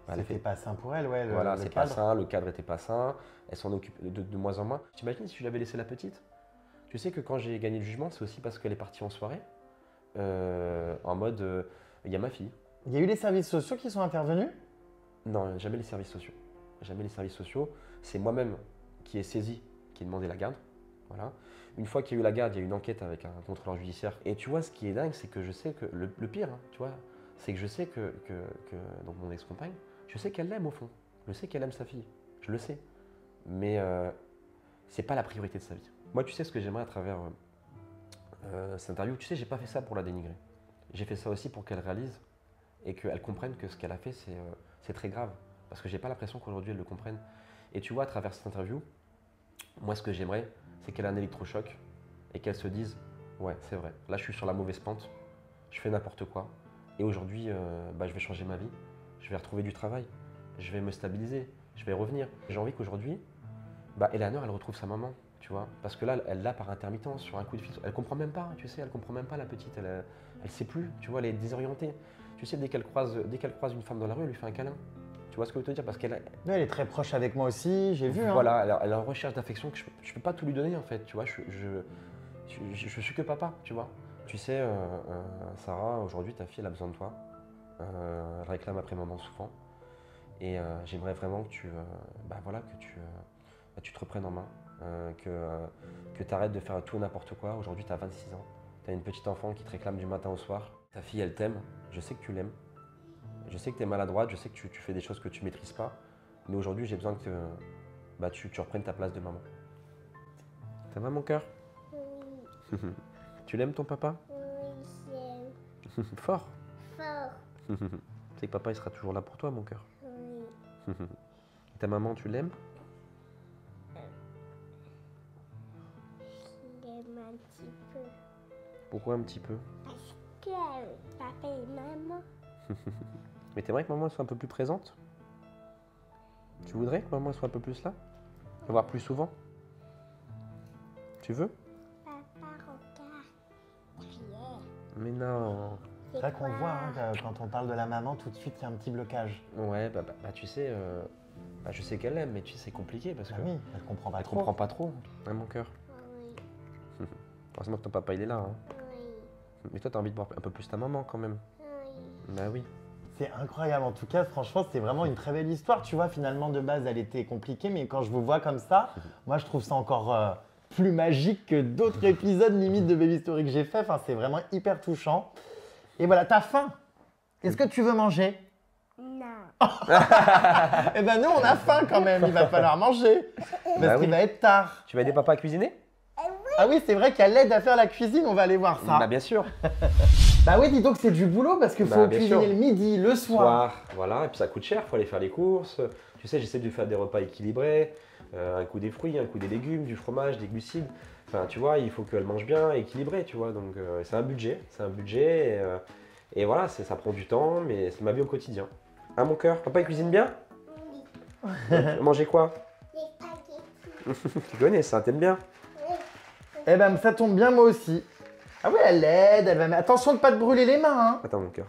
Elle a C'était fait. pas sain pour elle, ouais, Voilà, le c'est pas cadre. sain, le cadre était pas sain. Elle s'en occupe de moins en moins. T'imagines si je l'avais laissé la petite? Tu sais que quand j'ai gagné le jugement, c'est aussi parce qu'elle est partie en soirée. En mode, il y a ma fille. Il y a eu les services sociaux qui sont intervenus? Non, jamais les services sociaux. Jamais les services sociaux. C'est moi-même qui ai saisi, qui ai demandé la garde. Voilà. Une fois qu'il y a eu la garde, il y a eu une enquête avec un contrôleur judiciaire. Et tu vois, ce qui est dingue, c'est que je sais que le pire, hein, tu vois, c'est que je sais que donc mon ex-compagne, je sais qu'elle l'aime au fond. Je sais qu'elle aime sa fille. Je le sais. Mais c'est pas la priorité de sa vie. Moi, tu sais ce que j'aimerais à travers cette interview. Tu sais, j'ai pas fait ça pour la dénigrer. J'ai fait ça aussi pour qu'elle réalise et qu'elle comprenne que ce qu'elle a fait, c'est très grave. Parce que j'ai pas l'impression qu'aujourd'hui elle le comprenne. Et tu vois, à travers cette interview, moi ce que j'aimerais, c'est qu'elle ait un électrochoc et qu'elle se dise, ouais, c'est vrai, là je suis sur la mauvaise pente, je fais n'importe quoi. Et aujourd'hui, bah, je vais changer ma vie, je vais retrouver du travail, je vais me stabiliser, je vais revenir. J'ai envie qu'aujourd'hui, bah, Eleanor, elle retrouve sa maman, tu vois. Parce que là, elle l'a par intermittence, sur un coup de fil. Elle comprend même pas, tu sais, elle comprend même pas la petite. Elle sait plus, tu vois, elle est désorientée. Tu sais, dès qu'elle croise une femme dans la rue, elle lui fait un câlin. Tu vois ce que je veux te dire? Parce qu'elle Ouais, elle est très proche avec moi aussi, j'ai vu. Hein. voilà, elle a une recherche d'affection que je peux pas tout lui donner en fait, tu vois. Je suis que papa, tu vois. Tu sais, Sarah, aujourd'hui, ta fille, elle a besoin de toi. Elle réclame après maman souvent. Et j'aimerais vraiment que voilà, tu te reprennes en main, que tu arrêtes de faire tout et n'importe quoi. Aujourd'hui, tu as 26 ans. Tu as une petite enfant qui te réclame du matin au soir. Ta fille, elle t'aime. Je sais que tu l'aimes. Je sais que tu es maladroite. Je sais que tu fais des choses que tu ne maîtrises pas. Mais aujourd'hui, j'ai besoin que tu reprennes ta place de maman. Ça va, mon cœur? Oui, Tu l'aimes, ton papa? oui. Fort. Fort. C'est que papa, il sera toujours là pour toi, mon cœur. Oui. Et ta maman, tu l'aimes? Je l'aime un petit peu. Pourquoi un petit peu? Parce que papa et maman. Mais t'aimerais que maman soit un peu plus présente? Tu voudrais que maman soit un peu plus là? La voir plus souvent? Tu veux? Papa regarde. Derrière. Mais non. C'est vrai qu'on voit, hein, que quand on parle de la maman, tout de suite, il y a un petit blocage. Ouais, tu sais, je sais qu'elle aime, mais tu sais, c'est compliqué parce Ah que oui, elle comprend pas elle trop. comprend pas trop, hein, mon cœur. Oui. Heureusement que ton papa, il est là, hein. Oui. Mais toi, t'as envie de voir un peu plus ta maman quand même. Oui. Bah oui. C'est incroyable, en tout cas, franchement, c'est vraiment une très belle histoire. Tu vois, finalement, de base, elle était compliquée, mais quand je vous vois comme ça, moi, je trouve ça encore plus magique que d'autres épisodes limite de Baby Story que j'ai fait. Enfin, c'est vraiment hyper touchant. Et voilà, t'as faim? Est-ce que tu veux manger? Non. Eh ben, nous, on a faim quand même, il va falloir manger. Parce Bah qu'il oui. va être tard. Tu vas aider papa à cuisiner? Ah oui, c'est vrai qu'elle aide à faire la cuisine, on va aller voir ça. Bah bien sûr. Bah oui, dis donc, c'est du boulot parce qu'il faut Bah, bien cuisiner sûr. le midi, le soir. Voilà, et puis ça coûte cher, faut aller faire les courses. Tu sais, j'essaie de faire des repas équilibrés, un coup des fruits, un coup des légumes, du fromage, des glucides. Enfin, tu vois, il faut qu'elle mange bien, équilibré, tu vois. Donc c'est un budget, et voilà, ça prend du temps, mais c'est ma vie au quotidien. Hein, mon cœur, papa il cuisine bien? Oui. Manger quoi? Les spaghettis. Tu connais ça, t'aimes bien? Oui. Eh ben, ça tombe bien, moi aussi. Ah oui, elle aide, elle va mettre... Attention de pas te brûler les mains, hein. Attends, mon cœur.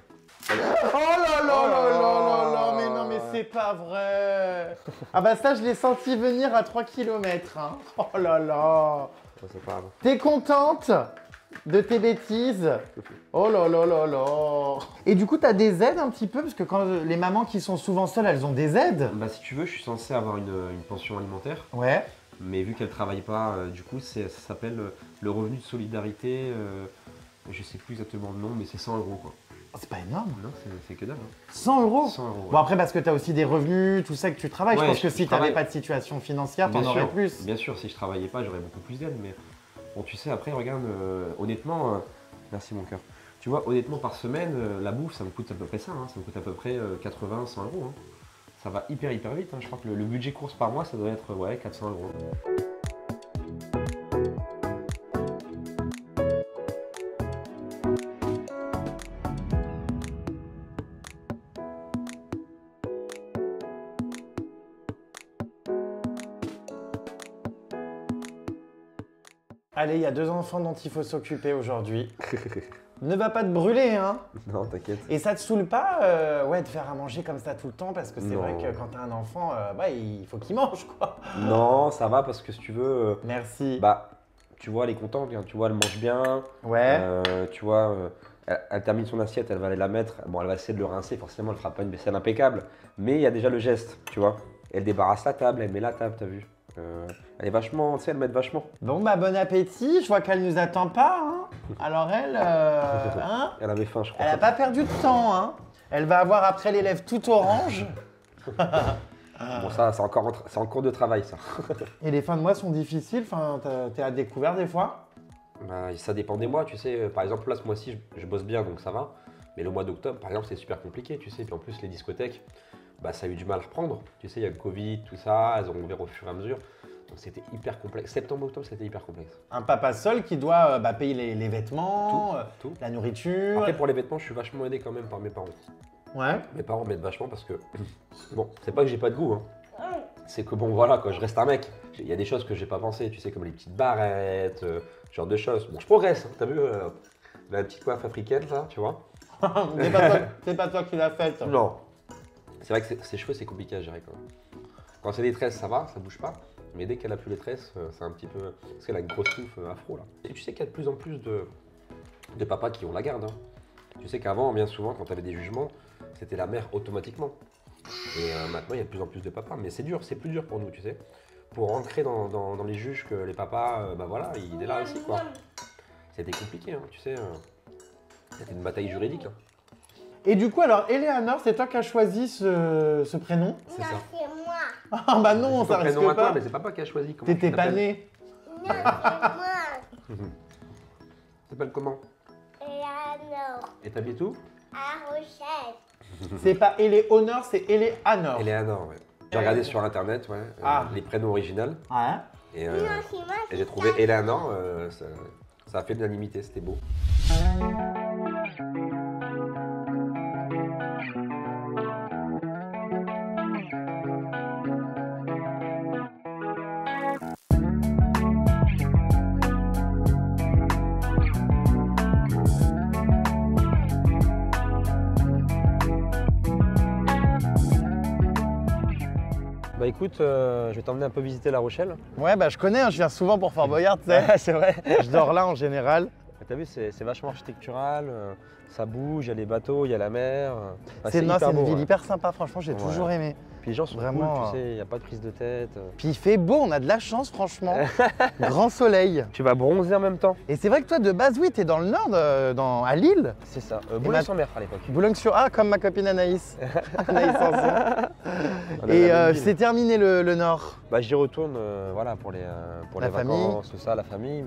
Oh là là là là là, mais non, mais c'est pas vrai. Ah bah ça, je l'ai senti venir à 3 km, hein. Oh là là. Ça, c'est pas grave. T'es contente de tes bêtises? Oh là là là là. Et du coup, t'as des aides un petit peu? Parce que quand les mamans qui sont souvent seules, elles ont des aides. Bah si tu veux, je suis censé avoir une pension alimentaire. Ouais. Mais vu qu'elle ne travaille pas, du coup, ça s'appelle le revenu de solidarité. Je sais plus exactement le nom, mais c'est 100 euros quoi. Oh, c'est pas énorme. Non, c'est que dalle. Hein. 100 euros. 100 euros. Bon, après, parce que t'as aussi des revenus, tout ça, que tu travailles. Ouais, je pense que je si t'avais travaille. pas de situation financière, t'en Bien aurais sûr, plus. bien sûr, si je travaillais pas, j'aurais beaucoup plus d'aide. Mais bon, tu sais, après, regarde, honnêtement, merci mon cœur. Tu vois, honnêtement, par semaine, la bouffe, ça me coûte à peu près ça. Hein, ça me coûte à peu près 80, 100 euros. Hein. Ça va hyper vite. Hein. Je crois que le budget course par mois, ça doit être 400 euros. Allez, il y a 2 enfants dont il faut s'occuper aujourd'hui. Ne va pas te brûler, hein. Non, t'inquiète. Et ça te saoule pas de faire à manger comme ça tout le temps? Parce que c'est Non. vrai que quand t'as un enfant, il faut qu'il mange, quoi. Non, ça va parce que si tu veux, Merci. bah, tu vois, elle est contente, hein, tu vois, elle mange bien. Ouais. Tu vois, elle termine son assiette, elle va aller la mettre. Bon, elle va essayer de le rincer, forcément, elle fera pas une vaisselle impeccable. Mais il y a déjà le geste, tu vois. Elle débarrasse la table, elle met la table, t'as vu. Elle est vachement, tu sais, elle m'aide vachement. Bon, bah, bon appétit. Je vois qu'elle nous attend pas, hein. Alors elle, hein, Elle avait faim, je crois. elle a pas perdu de temps, hein. Elle va avoir après les lèvres tout orange. Bon, ça, c'est en cours de travail, ça. Et les fins de mois sont difficiles. Enfin, t'es à découvert des fois? Bah, ça dépend des mois, tu sais. Par exemple, là, ce mois-ci, je bosse bien, donc ça va. Mais le mois d'octobre, par exemple, c'est super compliqué, tu sais. Puis en plus, les discothèques, bah, ça a eu du mal à reprendre. Tu sais, il y a le Covid, tout ça, elles ont ouvert au fur et à mesure. Donc c'était hyper complexe. Septembre-octobre, c'était hyper complexe. Un papa seul qui doit payer les vêtements, Tout. la nourriture. Après, pour les vêtements, je suis vachement aidé quand même par mes parents. Ouais. Mes parents m'aident vachement parce que, bon, c'est pas que j'ai pas de goût, hein. C'est que bon, voilà, quoi, je reste un mec. Il y a des choses que j'ai pas pensé, tu sais, comme les petites barrettes, ce genre de choses. Bon, je progresse, hein, t'as vu, la petite coiffe africaine, là, tu vois. C'est pas toi qui l'as faite. Non. C'est vrai que ses cheveux, c'est compliqué à gérer quand même. Quand c'est des tresses, ça va, ça bouge pas. Mais dès qu'elle a plus les tresses, c'est un petit peu. Parce qu'elle a une grosse touffe afro là. Et tu sais qu'il y a de plus en plus de papas qui ont la garde. Hein. Tu sais qu'avant, bien souvent, quand tu avais des jugements, c'était la mère automatiquement. Et maintenant, il y a de plus en plus de papas. Mais c'est dur, c'est plus dur pour nous, tu sais. Pour ancrer dans les juges que les papas, bah voilà, il est là aussi quoi. C'était compliqué, hein, tu sais. C'était une bataille juridique. Hein. Et du coup, alors, Eleanor, c'est toi qui as choisi ce prénom? C'est Non, ça. c'est moi. Ah bah non, C'est ça ton risque prénom à toi, pas. mais c'est papa qui a choisi. Comment T'étais tu pas t'appelles? né. Non, c'est moi. Tu t'appelles comment? Et Éléonore. Et t'habites où? À Rochelle. C'est pas Éléonore, c'est Éléanor. Eleanor, ouais. J'ai regardé sur internet, ouais, les prénoms originaux. Ouais. Et, Non, c'est moi. et j'ai trouvé Eleanor, ça a fait l'unanimité, c'était beau. Bah écoute, je vais t'emmener un peu visiter La Rochelle. Ouais, bah je connais, hein, je viens souvent pour Fort Boyard, tu sais. c'est vrai. Je dors là en général. T'as vu, c'est vachement architectural, ça bouge, il y a les bateaux, il y a la mer. Enfin, C'est hyper une beau, ville ouais. hyper sympa, franchement, j'ai Ouais. toujours aimé. Puis les gens sont Vraiment, cool, tu sais, il n'y a pas de prise de tête. Puis il fait beau, on a de la chance, franchement. Grand soleil. Tu vas bronzer en même temps. Et c'est vrai que toi, de base, oui, t'es dans le nord, à Lille. C'est ça, Boulogne-sur-Mer à l'époque. Boulogne-sur... Ah, comme ma copine Anaïs. Anaïs Sanson. On a Et la même ville. c'est terminé le nord. Bah, j'y retourne voilà, pour les La famille. vacances, tout ça, la famille,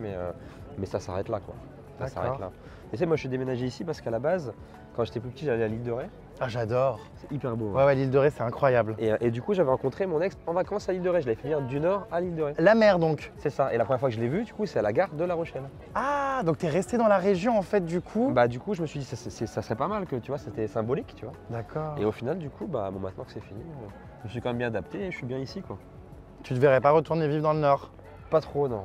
mais ça s'arrête là, quoi. Ça D'accord. s'arrête là. Et tu sais, moi je suis déménagé ici parce qu'à la base, quand j'étais plus petit, j'allais à l'île de Ré. Ah, j'adore. C'est hyper beau. Ouais, ouais, l'île de Ré, c'est incroyable. Et du coup, j'avais rencontré mon ex en vacances à l'île de Ré. Je l'avais fait venir du nord à l'île de Ré. La mer, donc. C'est ça. Et la première fois que je l'ai vu, du coup, c'est à la gare de La Rochelle. Ah, donc t'es resté dans la région, en fait, du coup. Bah, du coup, je me suis dit, ça serait pas mal que, tu vois, c'était symbolique, tu vois. D'accord. Et au final, du coup, bah, bon, maintenant que c'est fini, je me suis quand même bien adapté et je suis bien ici, quoi. Tu te verrais pas retourner vivre dans le nord? Pas trop, non.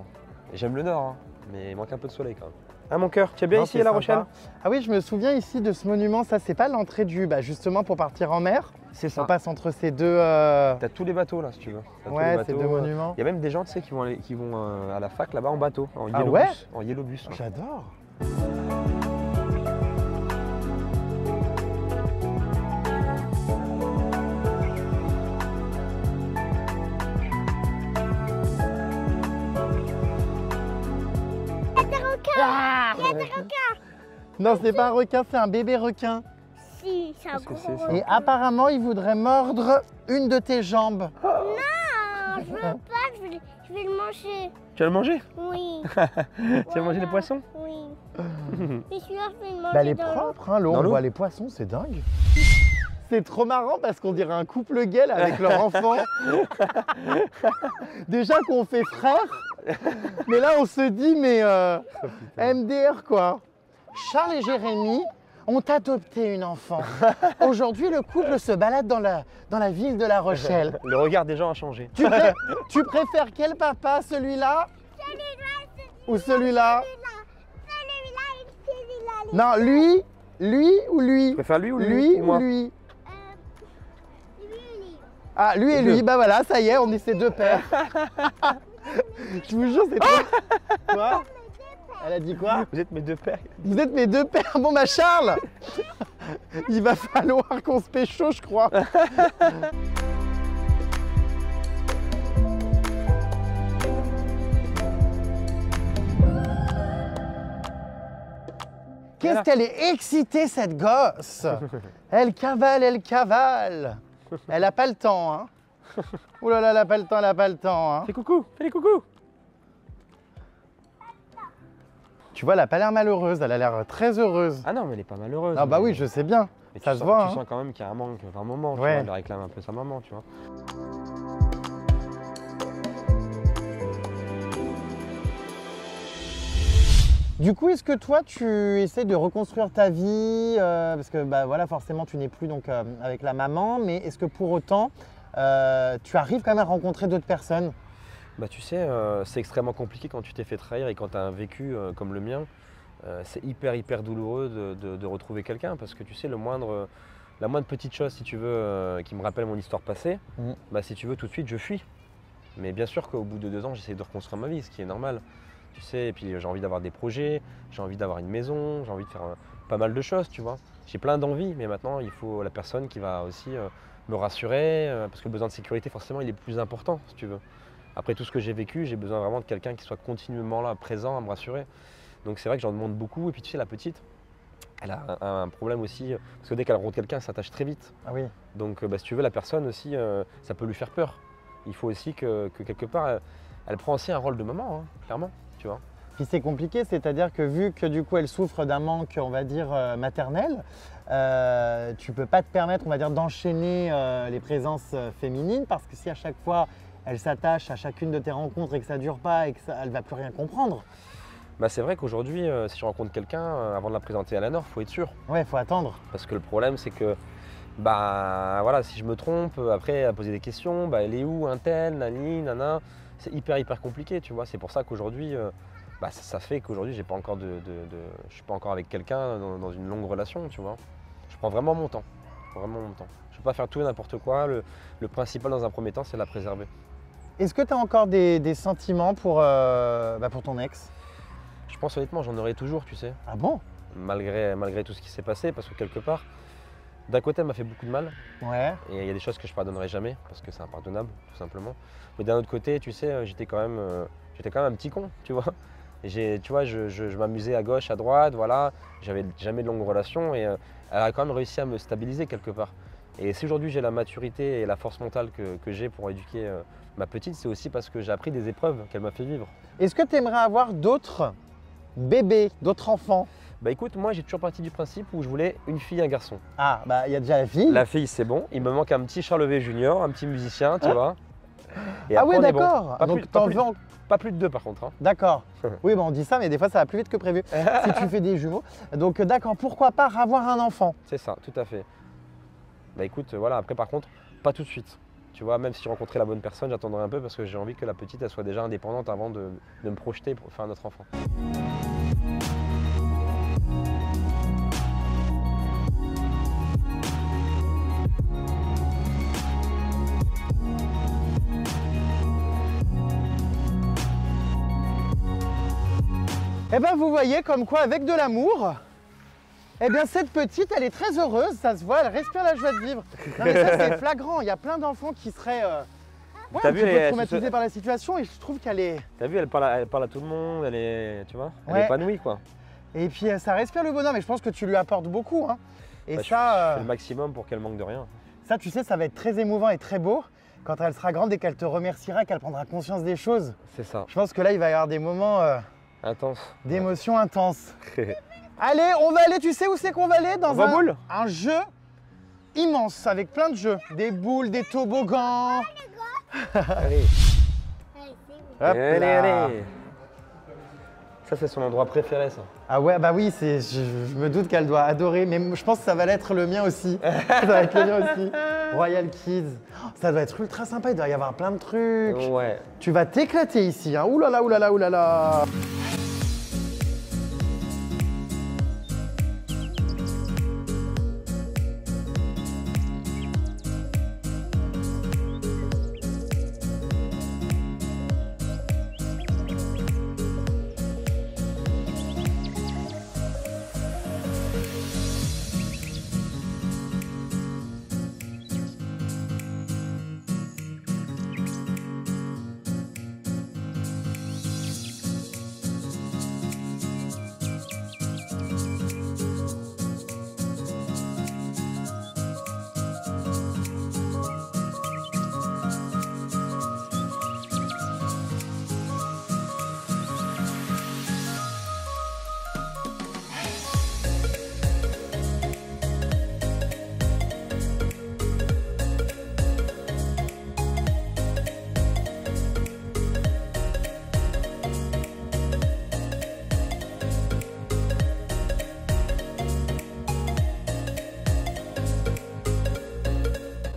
Et j'aime le nord, hein, mais il manque un peu de soleil quand même. Ah, mon cœur, tu es bien Non, ici c'est à La sympa. Rochelle? Ah oui, je me souviens ici de ce monument. Ça, c'est pas l'entrée du... Bah, justement, pour partir en mer. C'est On ça. passe entre ces deux... T'as tous les bateaux là, si tu veux. T'as tous les Ouais, ces bateaux, deux monuments. Il y a même des gens, tu sais, qui vont à la fac là-bas en bateau, en Ah yellow ouais bus. En yellow bus. Ouais. J'adore. Ah non, c'est pas un requin, c'est un bébé requin. Si, c'est un Qu'est-ce que gros. c'est, ça Et apparemment, il voudrait mordre une de tes jambes. Non, je veux pas, je vais le manger. Tu vas le manger? Oui. Tu vas manger les poissons? Oui. Mais celui-là, je vais le manger. Bah, elle est dans l'eau. propre, hein, l'eau. Dans On l'eau voit les poissons, c'est dingue. C'est trop marrant parce qu'on dirait un couple gay là, avec leur enfant. Déjà qu'on fait frère, mais là on se dit mais MDR quoi. Charles et Jérémy ont adopté une enfant. Aujourd'hui le couple se balade dans la ville de La Rochelle. Le regard des gens a changé. Tu préfères quel papa, celui-là ou celui-là? Celui-là et celui-là. Non, lui ou lui? Tu préfères lui ou lui? Lui ou ou moi? lui? Lui. Ah, lui et Les lui, deux. bah voilà, ça y est, on est ces deux pères. Je vous jure, c'est trop... Quoi? Elle a dit quoi? Vous êtes mes deux pères. Vous êtes mes deux pères. Bon, bah Charles, il va falloir qu'on se pécho, je crois. Qu'est-ce qu'elle est excitée, cette gosse! Elle cavale, elle cavale. Elle a pas le temps, hein. Ouh là là, elle a pas le temps, elle a pas le temps, hein. Fais coucou, fais les coucous. Tu vois, elle a pas l'air malheureuse, elle a l'air très heureuse. Ah non, mais elle est pas malheureuse. Ah bah mais- oui, je sais bien. mais tu ça se sens- voit, Tu hein. sens quand même qu'il y a un manque, un moment, tu Ouais. vois, elle réclame un peu sa maman, tu vois. Du coup, est-ce que toi, tu essaies de reconstruire ta vie parce que bah, voilà, forcément, tu n'es plus donc, avec la maman, mais est-ce que pour autant, tu arrives quand même à rencontrer d'autres personnes? Bah tu sais, c'est extrêmement compliqué quand tu t'es fait trahir et quand tu as un vécu comme le mien. C'est hyper douloureux de retrouver quelqu'un parce que tu sais, la moindre petite chose, si tu veux, qui me rappelle mon histoire passée, bah si tu veux, tout de suite, je fuis. Mais bien sûr qu'au bout de 2 ans, j'essaie de reconstruire ma vie, ce qui est normal. Tu sais, et puis j'ai envie d'avoir des projets, j'ai envie d'avoir une maison, j'ai envie de faire pas mal de choses, tu vois. J'ai plein d'envies, mais maintenant, il faut la personne qui va aussi me rassurer, parce que le besoin de sécurité, forcément, il est plus important, si tu veux. Après tout ce que j'ai vécu, j'ai besoin vraiment de quelqu'un qui soit continuellement là, présent, à me rassurer. Donc c'est vrai que j'en demande beaucoup. Et puis tu sais, la petite, elle a un problème aussi, parce que dès qu'elle rencontre quelqu'un, elle s'attache très vite. Ah oui. Donc bah, si tu veux, la personne aussi, ça peut lui faire peur. Il faut aussi que quelque part, elle prend aussi un rôle de maman, hein, clairement, tu vois. Puis c'est compliqué, c'est-à-dire que vu que du coup elle souffre d'un manque, on va dire, maternel, tu peux pas te permettre, on va dire, d'enchaîner les présences féminines parce que si à chaque fois elle s'attache à chacune de tes rencontres et que ça dure pas et que elle va plus rien comprendre. Bah, c'est vrai qu'aujourd'hui, si je rencontre quelqu'un, avant de la présenter à la Nord, il faut être sûr. Ouais, faut attendre. Parce que le problème, c'est que bah voilà, si je me trompe, après à poser des questions, bah elle est où un tel, nani, nana, c'est hyper compliqué, tu vois. C'est pour ça qu'aujourd'hui, bah, ça fait qu'aujourd'hui, je suis pas encore avec quelqu'un dans une longue relation, tu vois. Je prends vraiment mon temps, vraiment mon temps. Je ne veux pas faire tout et n'importe quoi. Le principal dans un premier temps, c'est la préserver. Est-ce que tu as encore des sentiments pour ton ex? Je pense honnêtement, j'en aurai toujours, tu sais, Ah bon? malgré tout ce qui s'est passé, parce que quelque part, d'un côté, elle m'a fait beaucoup de mal. Ouais. Et il y a des choses que je ne pardonnerai jamais, parce que c'est impardonnable, tout simplement. Mais d'un autre côté, tu sais, j'étais quand même un petit con, tu vois. Et tu vois, je m'amusais à gauche, à droite, voilà. J'avais jamais de longue relation et elle a quand même réussi à me stabiliser quelque part. Et si aujourd'hui j'ai la maturité et la force mentale que j'ai pour éduquer ma petite, c'est aussi parce que j'ai appris des épreuves qu'elle m'a fait vivre. Est-ce que tu aimerais avoir d'autres bébés, d'autres enfants? Bah écoute, moi j'ai toujours parti du principe où je voulais une fille et un garçon. Ah, bah il y a déjà la fille. La fille c'est bon, il me manque un petit Charles V Junior, un petit musicien, tu vois. Et Ah après, oui, on est bon. d'accord. Donc t'en veux Pas plus de 2 par contre. Hein. D'accord. Oui, bah on dit ça, mais des fois ça va plus vite que prévu si tu fais des jumeaux. Donc d'accord, pourquoi pas avoir un enfant? C'est ça, tout à fait. Bah écoute, voilà, après par contre, pas tout de suite. Tu vois, même si je rencontrais la bonne personne, j'attendrai un peu parce que j'ai envie que la petite elle soit déjà indépendante avant de me projeter pour faire un autre enfant. Eh bien, vous voyez comme quoi, avec de l'amour, eh bien, cette petite, elle est très heureuse, ça se voit, elle respire la joie de vivre. Non, mais ça, c'est flagrant. Il y a plein d'enfants qui seraient ouais, un petit peu traumatisés par la situation et je trouve qu'elle est... T'as vu, elle parle à tout le monde, elle est, tu vois, elle Ouais. est épanouie, quoi. Et puis, ça respire le bonheur, mais je pense que tu lui apportes beaucoup. Hein. Et Bah, ça, je fais le maximum pour qu'elle manque de rien. ça, tu sais, ça va être très émouvant et très beau quand elle sera grande et qu'elle te remerciera, qu'elle prendra conscience des choses. C'est ça. Je pense que là, il va y avoir des moments Intense. d'émotion intense. Allez, on va aller, tu sais où c'est qu'on va aller? Dans un jeu immense, avec plein de jeux. Des boules, des toboggans. Allez. Hop Allez, là. allez. Ça, c'est son endroit préféré, ça. Ah ouais, bah oui, je me doute qu'elle doit adorer, mais je pense que ça va être le mien aussi. Ça va être le mien aussi. Royal Kids. Oh, ça doit être ultra sympa, il doit y avoir plein de trucs. Ouais. Tu vas t'éclater ici, hein. Ouh là là, ouh là là, ouh là là.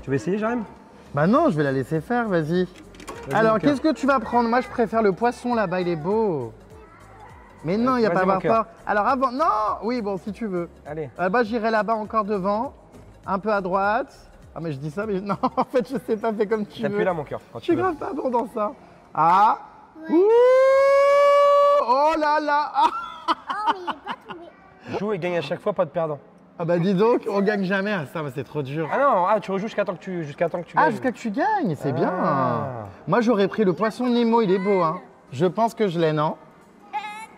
Tu veux essayer, Jérém? Bah non, je vais la laisser faire, vas-y. Alors, qu'est-ce que tu vas prendre? Moi, je préfère le poisson là-bas, il est beau. Mais non, il n'y a pas à avoir peur. Alors avant, non, oui, bon, si tu veux. Allez. Bah, j'irai là-bas encore devant, un peu à droite. Ah, mais je dis ça, mais non, en fait, je sais pas, fais comme tu veux. T'appuies là, mon cœur. Je suis grave pas bon dans ça. Ah. Ouais. Ouh. Oh là là. Ah. Oh, mais il est pas tombé. Joue et gagne à chaque fois, pas de perdant. Ah bah dis donc, on gagne jamais à ça, bah, c'est trop dur. Ah non, tu rejoues jusqu'à temps que tu gagnes. Ah, jusqu'à que tu gagnes, c'est bien. Moi, j'aurais pris le poisson Nemo, il est beau, hein. Je pense que je l'ai, non?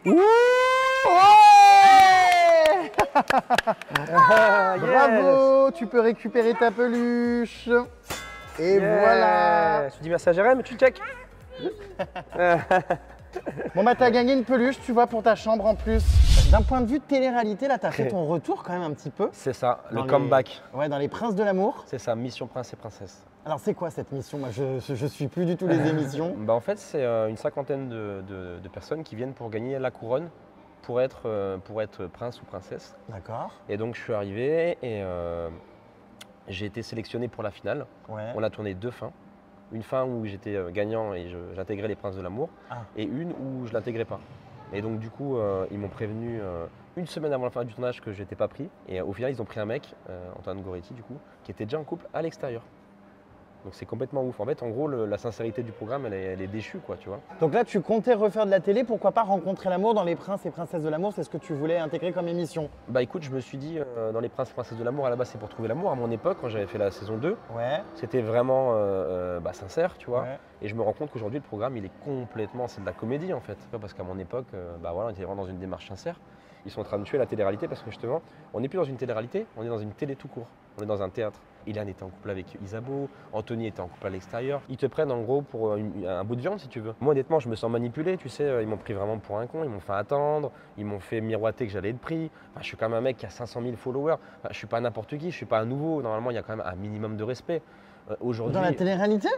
Ouh. Ouais. Bravo, tu peux récupérer ta peluche. Et voilà. Je te dis merci à Jérém, tu check. Bon bah t'as gagné une peluche, tu vois, pour ta chambre en plus. D'un point de vue de télé-réalité, là t'as fait ton retour quand même un petit peu. C'est ça, le Dans les- comeback. Ouais, dans Les Princes de l'amour. C'est ça, Mission Prince et Princesse. Alors c'est quoi cette mission? Moi je suis plus du tout les émissions. Bah, en fait, c'est une cinquantaine de personnes qui viennent pour gagner la couronne pour être prince ou princesse. D'accord. Et donc je suis arrivé et j'ai été sélectionné pour la finale. Ouais. On a tourné 2 fins. Une fin où j'étais gagnant et j'intégrais les Princes de l'amour, Ah. et une où je l'intégrais pas. Et donc du coup, ils m'ont prévenu une semaine avant la fin du tournage que je n'étais pas pris. Et au final, ils ont pris un mec, Antoine Goretti du coup, qui était déjà en couple à l'extérieur. Donc c'est complètement ouf. En fait, en gros, la sincérité du programme, elle est déchue, quoi, tu vois. Donc là tu comptais refaire de la télé, pourquoi pas rencontrer l'amour dans Les Princes et Princesses de l'amour, c'est ce que tu voulais intégrer comme émission? Bah écoute, je me suis dit, dans les Princes et Princesses de l'amour, à la base, c'est pour trouver l'amour. À mon époque, quand j'avais fait la saison 2, Ouais. c'était vraiment sincère, tu vois. Ouais. Et je me rends compte qu'aujourd'hui, le programme, il est complètement, c'est de la comédie en fait. Parce qu'à mon époque, on était vraiment dans une démarche sincère. Ils sont en train de tuer la télé-réalité parce que justement, on n'est plus dans une télé-réalité, on est dans une télé tout court. On est dans un théâtre. Ilan était en couple avec Isabeau, Anthony était en couple à l'extérieur. Ils te prennent en gros pour un bout de viande si tu veux. Moi honnêtement, je me sens manipulé, tu sais, ils m'ont pris vraiment pour un con, ils m'ont fait attendre, ils m'ont fait miroiter que j'allais être pris. Enfin, je suis quand même un mec qui a 500 000 followers, enfin, je suis pas n'importe qui, je suis pas un nouveau. Normalement, il y a quand même un minimum de respect. Aujourd'hui, Dans la télé-réalité?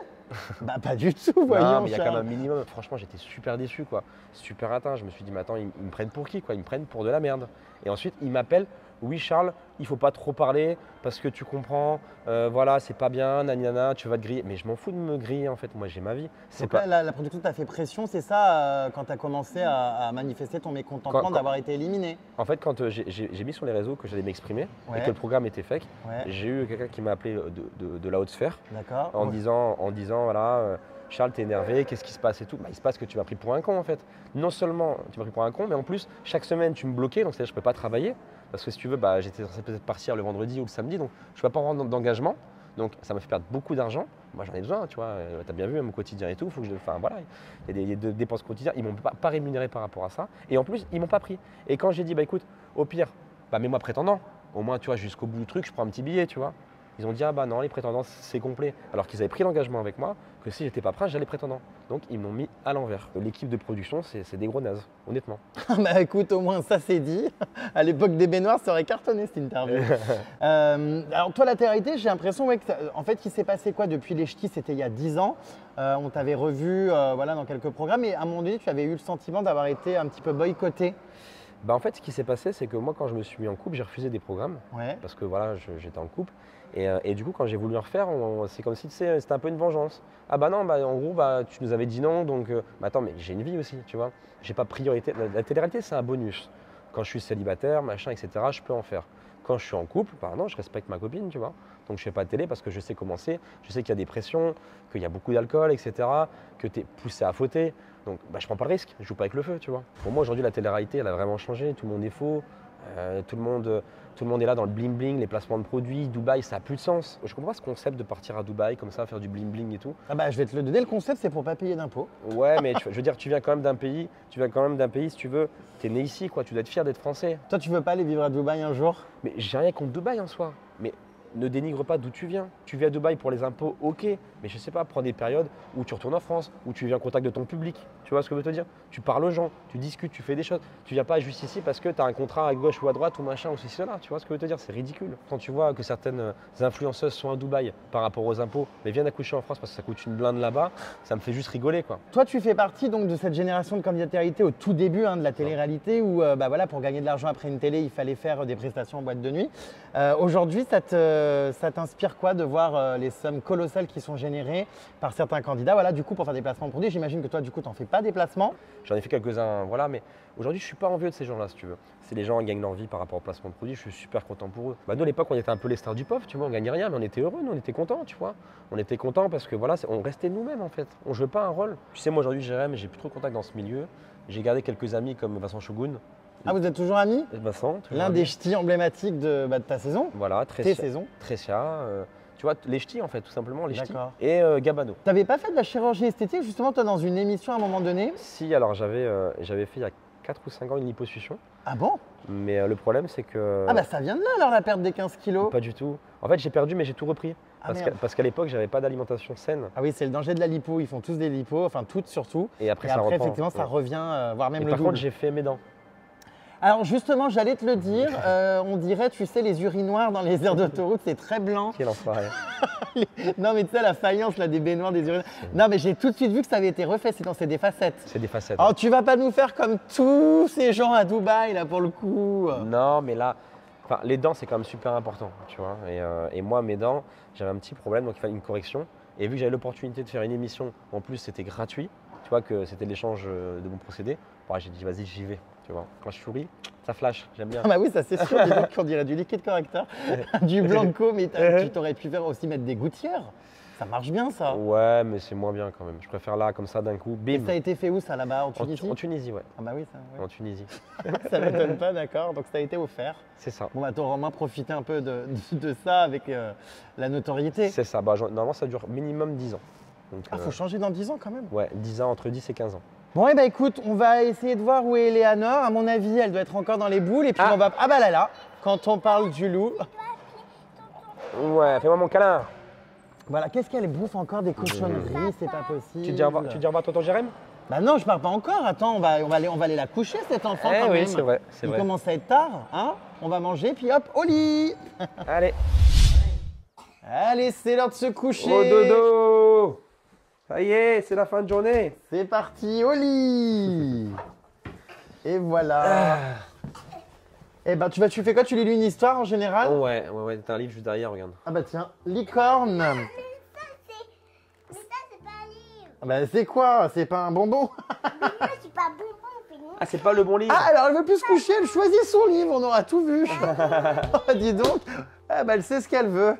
Bah pas du tout, voyons. non, mais il y a quand Charles. même un minimum. Franchement, j'étais super déçu, quoi. Super atteint. Je me suis dit, mais attends, ils me prennent pour qui, quoi? Ils me prennent pour de la merde. Et ensuite, ils m'appellent. Oui, Charles, il faut pas trop parler parce que tu comprends. Voilà, c'est pas bien, nanana, tu vas te griller. Mais je m'en fous de me griller, en fait. Moi, j'ai ma vie. C'est Donc pas. là, la production t'a fait pression, c'est ça, quand tu as commencé à manifester ton mécontentement Quand- d'avoir été éliminé? En fait, quand j'ai mis sur les réseaux que j'allais m'exprimer Ouais. et que le programme était fake, Ouais, j'ai eu quelqu'un qui m'a appelé de la haute sphère d'accord. en Ouais. disant voilà, Charles, t'es énervé, qu'est-ce qui se passe et tout. Bah, il se passe que tu m'as pris pour un con en fait. Non seulement tu m'as pris pour un con, mais en plus, chaque semaine, tu me bloquais, donc c'est-à-dire que je ne peux pas travailler. Parce que si tu veux, j'étais censé peut-être partir le vendredi ou le samedi, donc je ne peux pas prendre d'engagement. Donc ça m'a fait perdre beaucoup d'argent. Moi j'en ai besoin, tu vois. Tu as bien vu mon quotidien et tout. Faut que enfin voilà, il y a des dépenses quotidiennes. Ils ne m'ont pas rémunéré par rapport à ça. Et en plus, ils ne m'ont pas pris. Et quand j'ai dit, écoute, au pire, mets-moi prétendant. Au moins, tu vois, jusqu'au bout du truc, je prends un petit billet, tu vois. Ils ont dit, non, les prétendants, c'est complet. Alors qu'ils avaient pris l'engagement avec moi que si j'étais pas prêt, j'allais prétendant. Donc ils m'ont mis à l'envers. L'équipe de production, c'est des gros nazes, honnêtement. Bah écoute, au moins ça c'est dit. À l'époque des baignoires, ça aurait cartonné cette interview. Alors toi, la télé-réalité, j'ai l'impression ouais, en fait, il s'est passé quoi depuis Les Ch'tis, c'était il y a 10 ans. On t'avait revu voilà, dans quelques programmes et à un moment donné, tu avais eu le sentiment d'avoir été un petit peu boycotté. En fait, ce qui s'est passé, c'est que moi, quand je me suis mis en couple, j'ai refusé des programmes. Ouais. Parce que voilà, j'étais en couple. Et du coup, quand j'ai voulu en refaire, c'est comme si c'était un peu une vengeance. Ah bah non, en gros, tu nous avais dit non, donc attends, mais j'ai une vie aussi, tu vois. J'ai pas priorité. La télé-réalité, c'est un bonus. Quand je suis célibataire, machin, etc., je peux en faire. Quand je suis en couple, non, je respecte ma copine, tu vois. Donc je fais pas de télé parce que je sais comment c'est, je sais qu'il y a des pressions, qu'il y a beaucoup d'alcool, etc., que tu es poussé à fauter. Donc je prends pas le risque, je joue pas avec le feu, tu vois. Pour moi, aujourd'hui, la télé-réalité, elle a vraiment changé. Tout le monde est faux. Tout le monde est là dans le bling bling, les placements de produits. Dubaï, ça n'a plus de sens. Je comprends pas ce concept de partir à Dubaï comme ça, faire du bling bling et tout. Ah bah je vais te le donner, le concept c'est pour pas payer d'impôts. Ouais, mais je veux dire, tu viens quand même d'un pays, si tu veux, tu es né ici, quoi. Tu dois être fier d'être français. Toi tu veux pas aller vivre à Dubaï un jour? Mais j'ai rien contre Dubaï en soi. Mais ne dénigre pas d'où tu viens. Tu viens à Dubaï pour les impôts, ok. Mais je sais pas, prends des périodes où tu retournes en France, où tu viens en contact de ton public. Tu vois ce que je veux te dire? Tu parles aux gens, tu discutes, tu fais des choses. Tu viens pas juste ici parce que tu as un contrat à gauche ou à droite ou machin ou ceci, cela. Tu vois ce que je veux te dire? C'est ridicule. Quand tu vois que certaines influenceuses sont à Dubaï par rapport aux impôts, mais viennent accoucher en France parce que ça coûte une blinde là-bas, ça me fait juste rigoler, quoi. Toi, tu fais partie donc de cette génération de candidats télé-réalité au tout début de la télé-réalité où voilà, pour gagner de l'argent après une télé, il fallait faire des prestations en boîte de nuit. Aujourd'hui, ça t'inspire quoi de voir les sommes colossales qui sont générées par certains candidats? Voilà, du coup, pour faire des placements de produits, j'imagine que toi, du coup, tu n'en fais pas des placements. J'en ai fait quelques-uns, voilà, mais aujourd'hui, je suis pas envieux de ces gens-là, si tu veux. C'est les gens qui gagnent leur vie par rapport au placement de produits, je suis super content pour eux. Nous, à l'époque, on était un peu les stars du pop, tu vois, on gagnait rien, mais on était heureux, nous, on était contents, tu vois. On était contents parce que voilà, on restait nous-mêmes en fait. On jouait pas un rôle. Tu sais, moi aujourd'hui, j'ai plus trop de contact dans ce milieu. J'ai gardé quelques amis comme Vincent Shogun. Ah, vous êtes toujours amis? Vincent, toujours L'un ami. des ch'tis emblématiques de ta saison. Voilà, Tes saisons. Tressia, tu vois, les ch'tis en fait, tout simplement, les ch'tis. D'accord. Et Gabano. T'avais pas fait de la chirurgie esthétique justement, toi, dans une émission à un moment donné? Si, alors j'avais fait il y a 4 ou 5 ans une liposuction. Ah bon? Mais le problème, c'est que. Ah bah ça vient de là alors la perte des 15 kilos. Pas du tout. En fait, j'ai perdu, mais j'ai tout repris. Ah, merde. Parce qu'à l'époque, j'avais pas d'alimentation saine. Ah oui, c'est le danger de la lipo. Ils font tous des lipos, enfin toutes surtout. Et après, Et ça après, reprend. effectivement, ça Ouais. revient, voire même Et le par double. contre, j'ai fait mes dents. Alors justement, j'allais te le dire, on dirait, tu sais, les urinoirs dans les aires d'autoroute, c'est très blanc. Quel enfoiré. Non mais tu sais, la faïence là, des baignoires, des urinoirs. Non mais j'ai tout de suite vu que ça avait été refait, sinon c'est des facettes. C'est des facettes. Oh, tu vas pas nous faire comme tous ces gens à Dubaï là pour le coup. Non, mais là, enfin, les dents, c'est quand même super important, tu vois. Et moi, mes dents, j'avais un petit problème, donc il fallait une correction. Et vu que j'avais l'opportunité de faire une émission, en plus c'était gratuit, tu vois que c'était l'échange de mon procédé, bon, j'ai dit vas-y, j'y vais, tu vois. Quand je souris, ça flash, j'aime bien. Ah bah oui, ça c'est sûr, dis donc qu'on dirait du liquide correcteur, du blanco, mais tu t'aurais pu faire aussi mettre des gouttières. Ça marche bien ça. Ouais, mais c'est moins bien quand même. Je préfère là, comme ça, d'un coup, Et bim. ça a été fait où ça là-bas, en En, Tunisie? en Tunisie, ouais. Ah bah oui, ça, ouais. En Tunisie. Ça m'étonne pas, d'accord. Donc ça a été offert. C'est ça. Bon bah t'auras au moins profité un peu de ça avec la notoriété. C'est ça. Bah, normalement, ça dure minimum 10 ans. Donc, Ah, faut changer dans 10 ans quand même. ouais, 10 ans, entre 10 et 15 ans. Bon, et bah écoute, on va essayer de voir où est Léanor. À mon avis, elle doit être encore dans les boules. Et puis on va. Ah bah là, quand on parle du loup. Ouais, fais-moi mon câlin. Voilà, qu'est-ce qu'elle bouffe encore des cochonneries? C'est pas possible. Tu dis au revoir à tonton Jérém? Bah non, je pars pas encore. Attends, on va aller la coucher cet enfant quand oui, même. c'est vrai. Il commence à être tard, hein. On va manger, puis hop, au lit. Allez. Allez, c'est l'heure de se coucher. Au dodo. Ça y est, c'est la fin de journée. C'est parti, au lit. Et voilà. Eh ben, tu fais quoi? Tu lis une histoire en général? Ouais, t'as un livre juste derrière, regarde. Ah bah tiens, licorne. Mais ça, c'est pas un livre. Ah bah c'est quoi? C'est pas un bonbon? Moi, c'est pas bonbon, c'est non. Ah, c'est pas le bon livre. Ah, alors elle veut plus se coucher, elle choisit son livre, on aura tout vu. Oh, dis donc, ah, bah, elle sait ce qu'elle veut.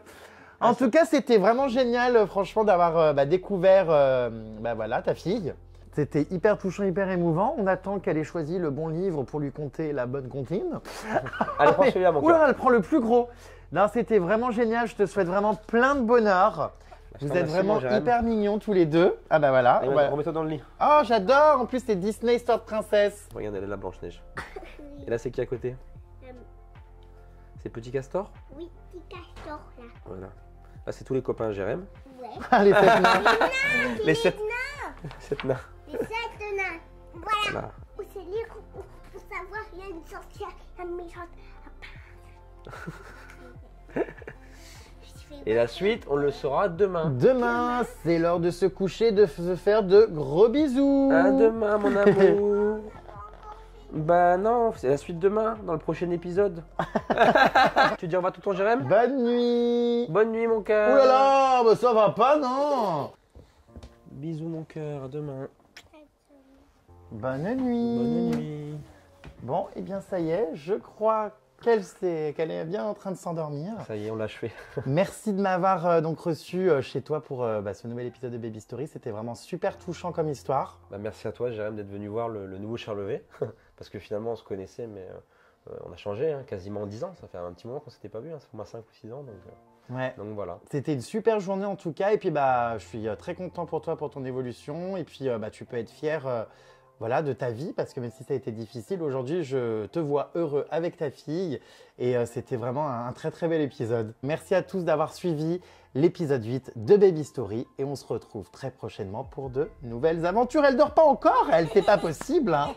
En tout cas, c'était vraiment génial, franchement, d'avoir découvert voilà, ta fille. C'était hyper touchant, hyper émouvant. On attend qu'elle ait choisi le bon livre pour lui conter la bonne comptine. Allez, prends celui-là, mon Oula, cœur. elle prend le plus gros. Non, c'était vraiment génial. Je te souhaite vraiment plein de bonheur. Je Vous t'en êtes remercie, vraiment mon Jérém. hyper mignons tous les deux. Ah bah voilà. Allez, remets-toi dans le lit. Oh, j'adore. En plus, c'est Disney Histoire de Princesse. Regarde, elle est là, Blanche-Neige. Et là, c'est qui à côté? C'est Petit Castor? Oui, petit castor là. Voilà. Là, c'est tous les copains Jérém. Ouais. Allez, faites-moi. Les sept. nains. 7 nains. Les 7 nains. Voilà. Voilà. Où c'est lire pour savoir, il y a une sorcière, une méchante. Et la suite, on le saura demain. Demain, c'est l'heure de se coucher, de se faire de gros bisous. À demain, mon amour. Bah non, c'est la suite demain, dans le prochain épisode. Tu dis au revoir tonton Jérém? Bonne nuit. Bonne nuit, mon cœur. Ouh là là, bah ça va pas, non. Bisous, mon cœur, à demain. Bonne nuit. Bonne nuit. Bon, et bien ça y est, je crois qu'elle est bien en train de s'endormir. Ça y est, on l'a achevé. Merci de m'avoir donc reçu chez toi pour ce nouvel épisode de Baby Story. C'était vraiment super touchant comme histoire. Bah, merci à toi, Jérém, d'être venu voir le nouveau Charlevé. Parce que finalement, on se connaissait, mais on a changé, hein, quasiment 10 ans. Ça fait un petit moment qu'on s'était pas vu, hein, ça fait au moins 5 ou 6 ans. Ouais. Donc voilà. C'était une super journée en tout cas. Et puis je suis très content pour toi, pour ton évolution. Et puis tu peux être fier de ta vie, parce que même si ça a été difficile, aujourd'hui, je te vois heureux avec ta fille. Et c'était vraiment un très très bel épisode. Merci à tous d'avoir suivi l'épisode 8 de Baby Story. Et on se retrouve très prochainement pour de nouvelles aventures. Elle dort pas encore, elle, c'est pas possible. Hein.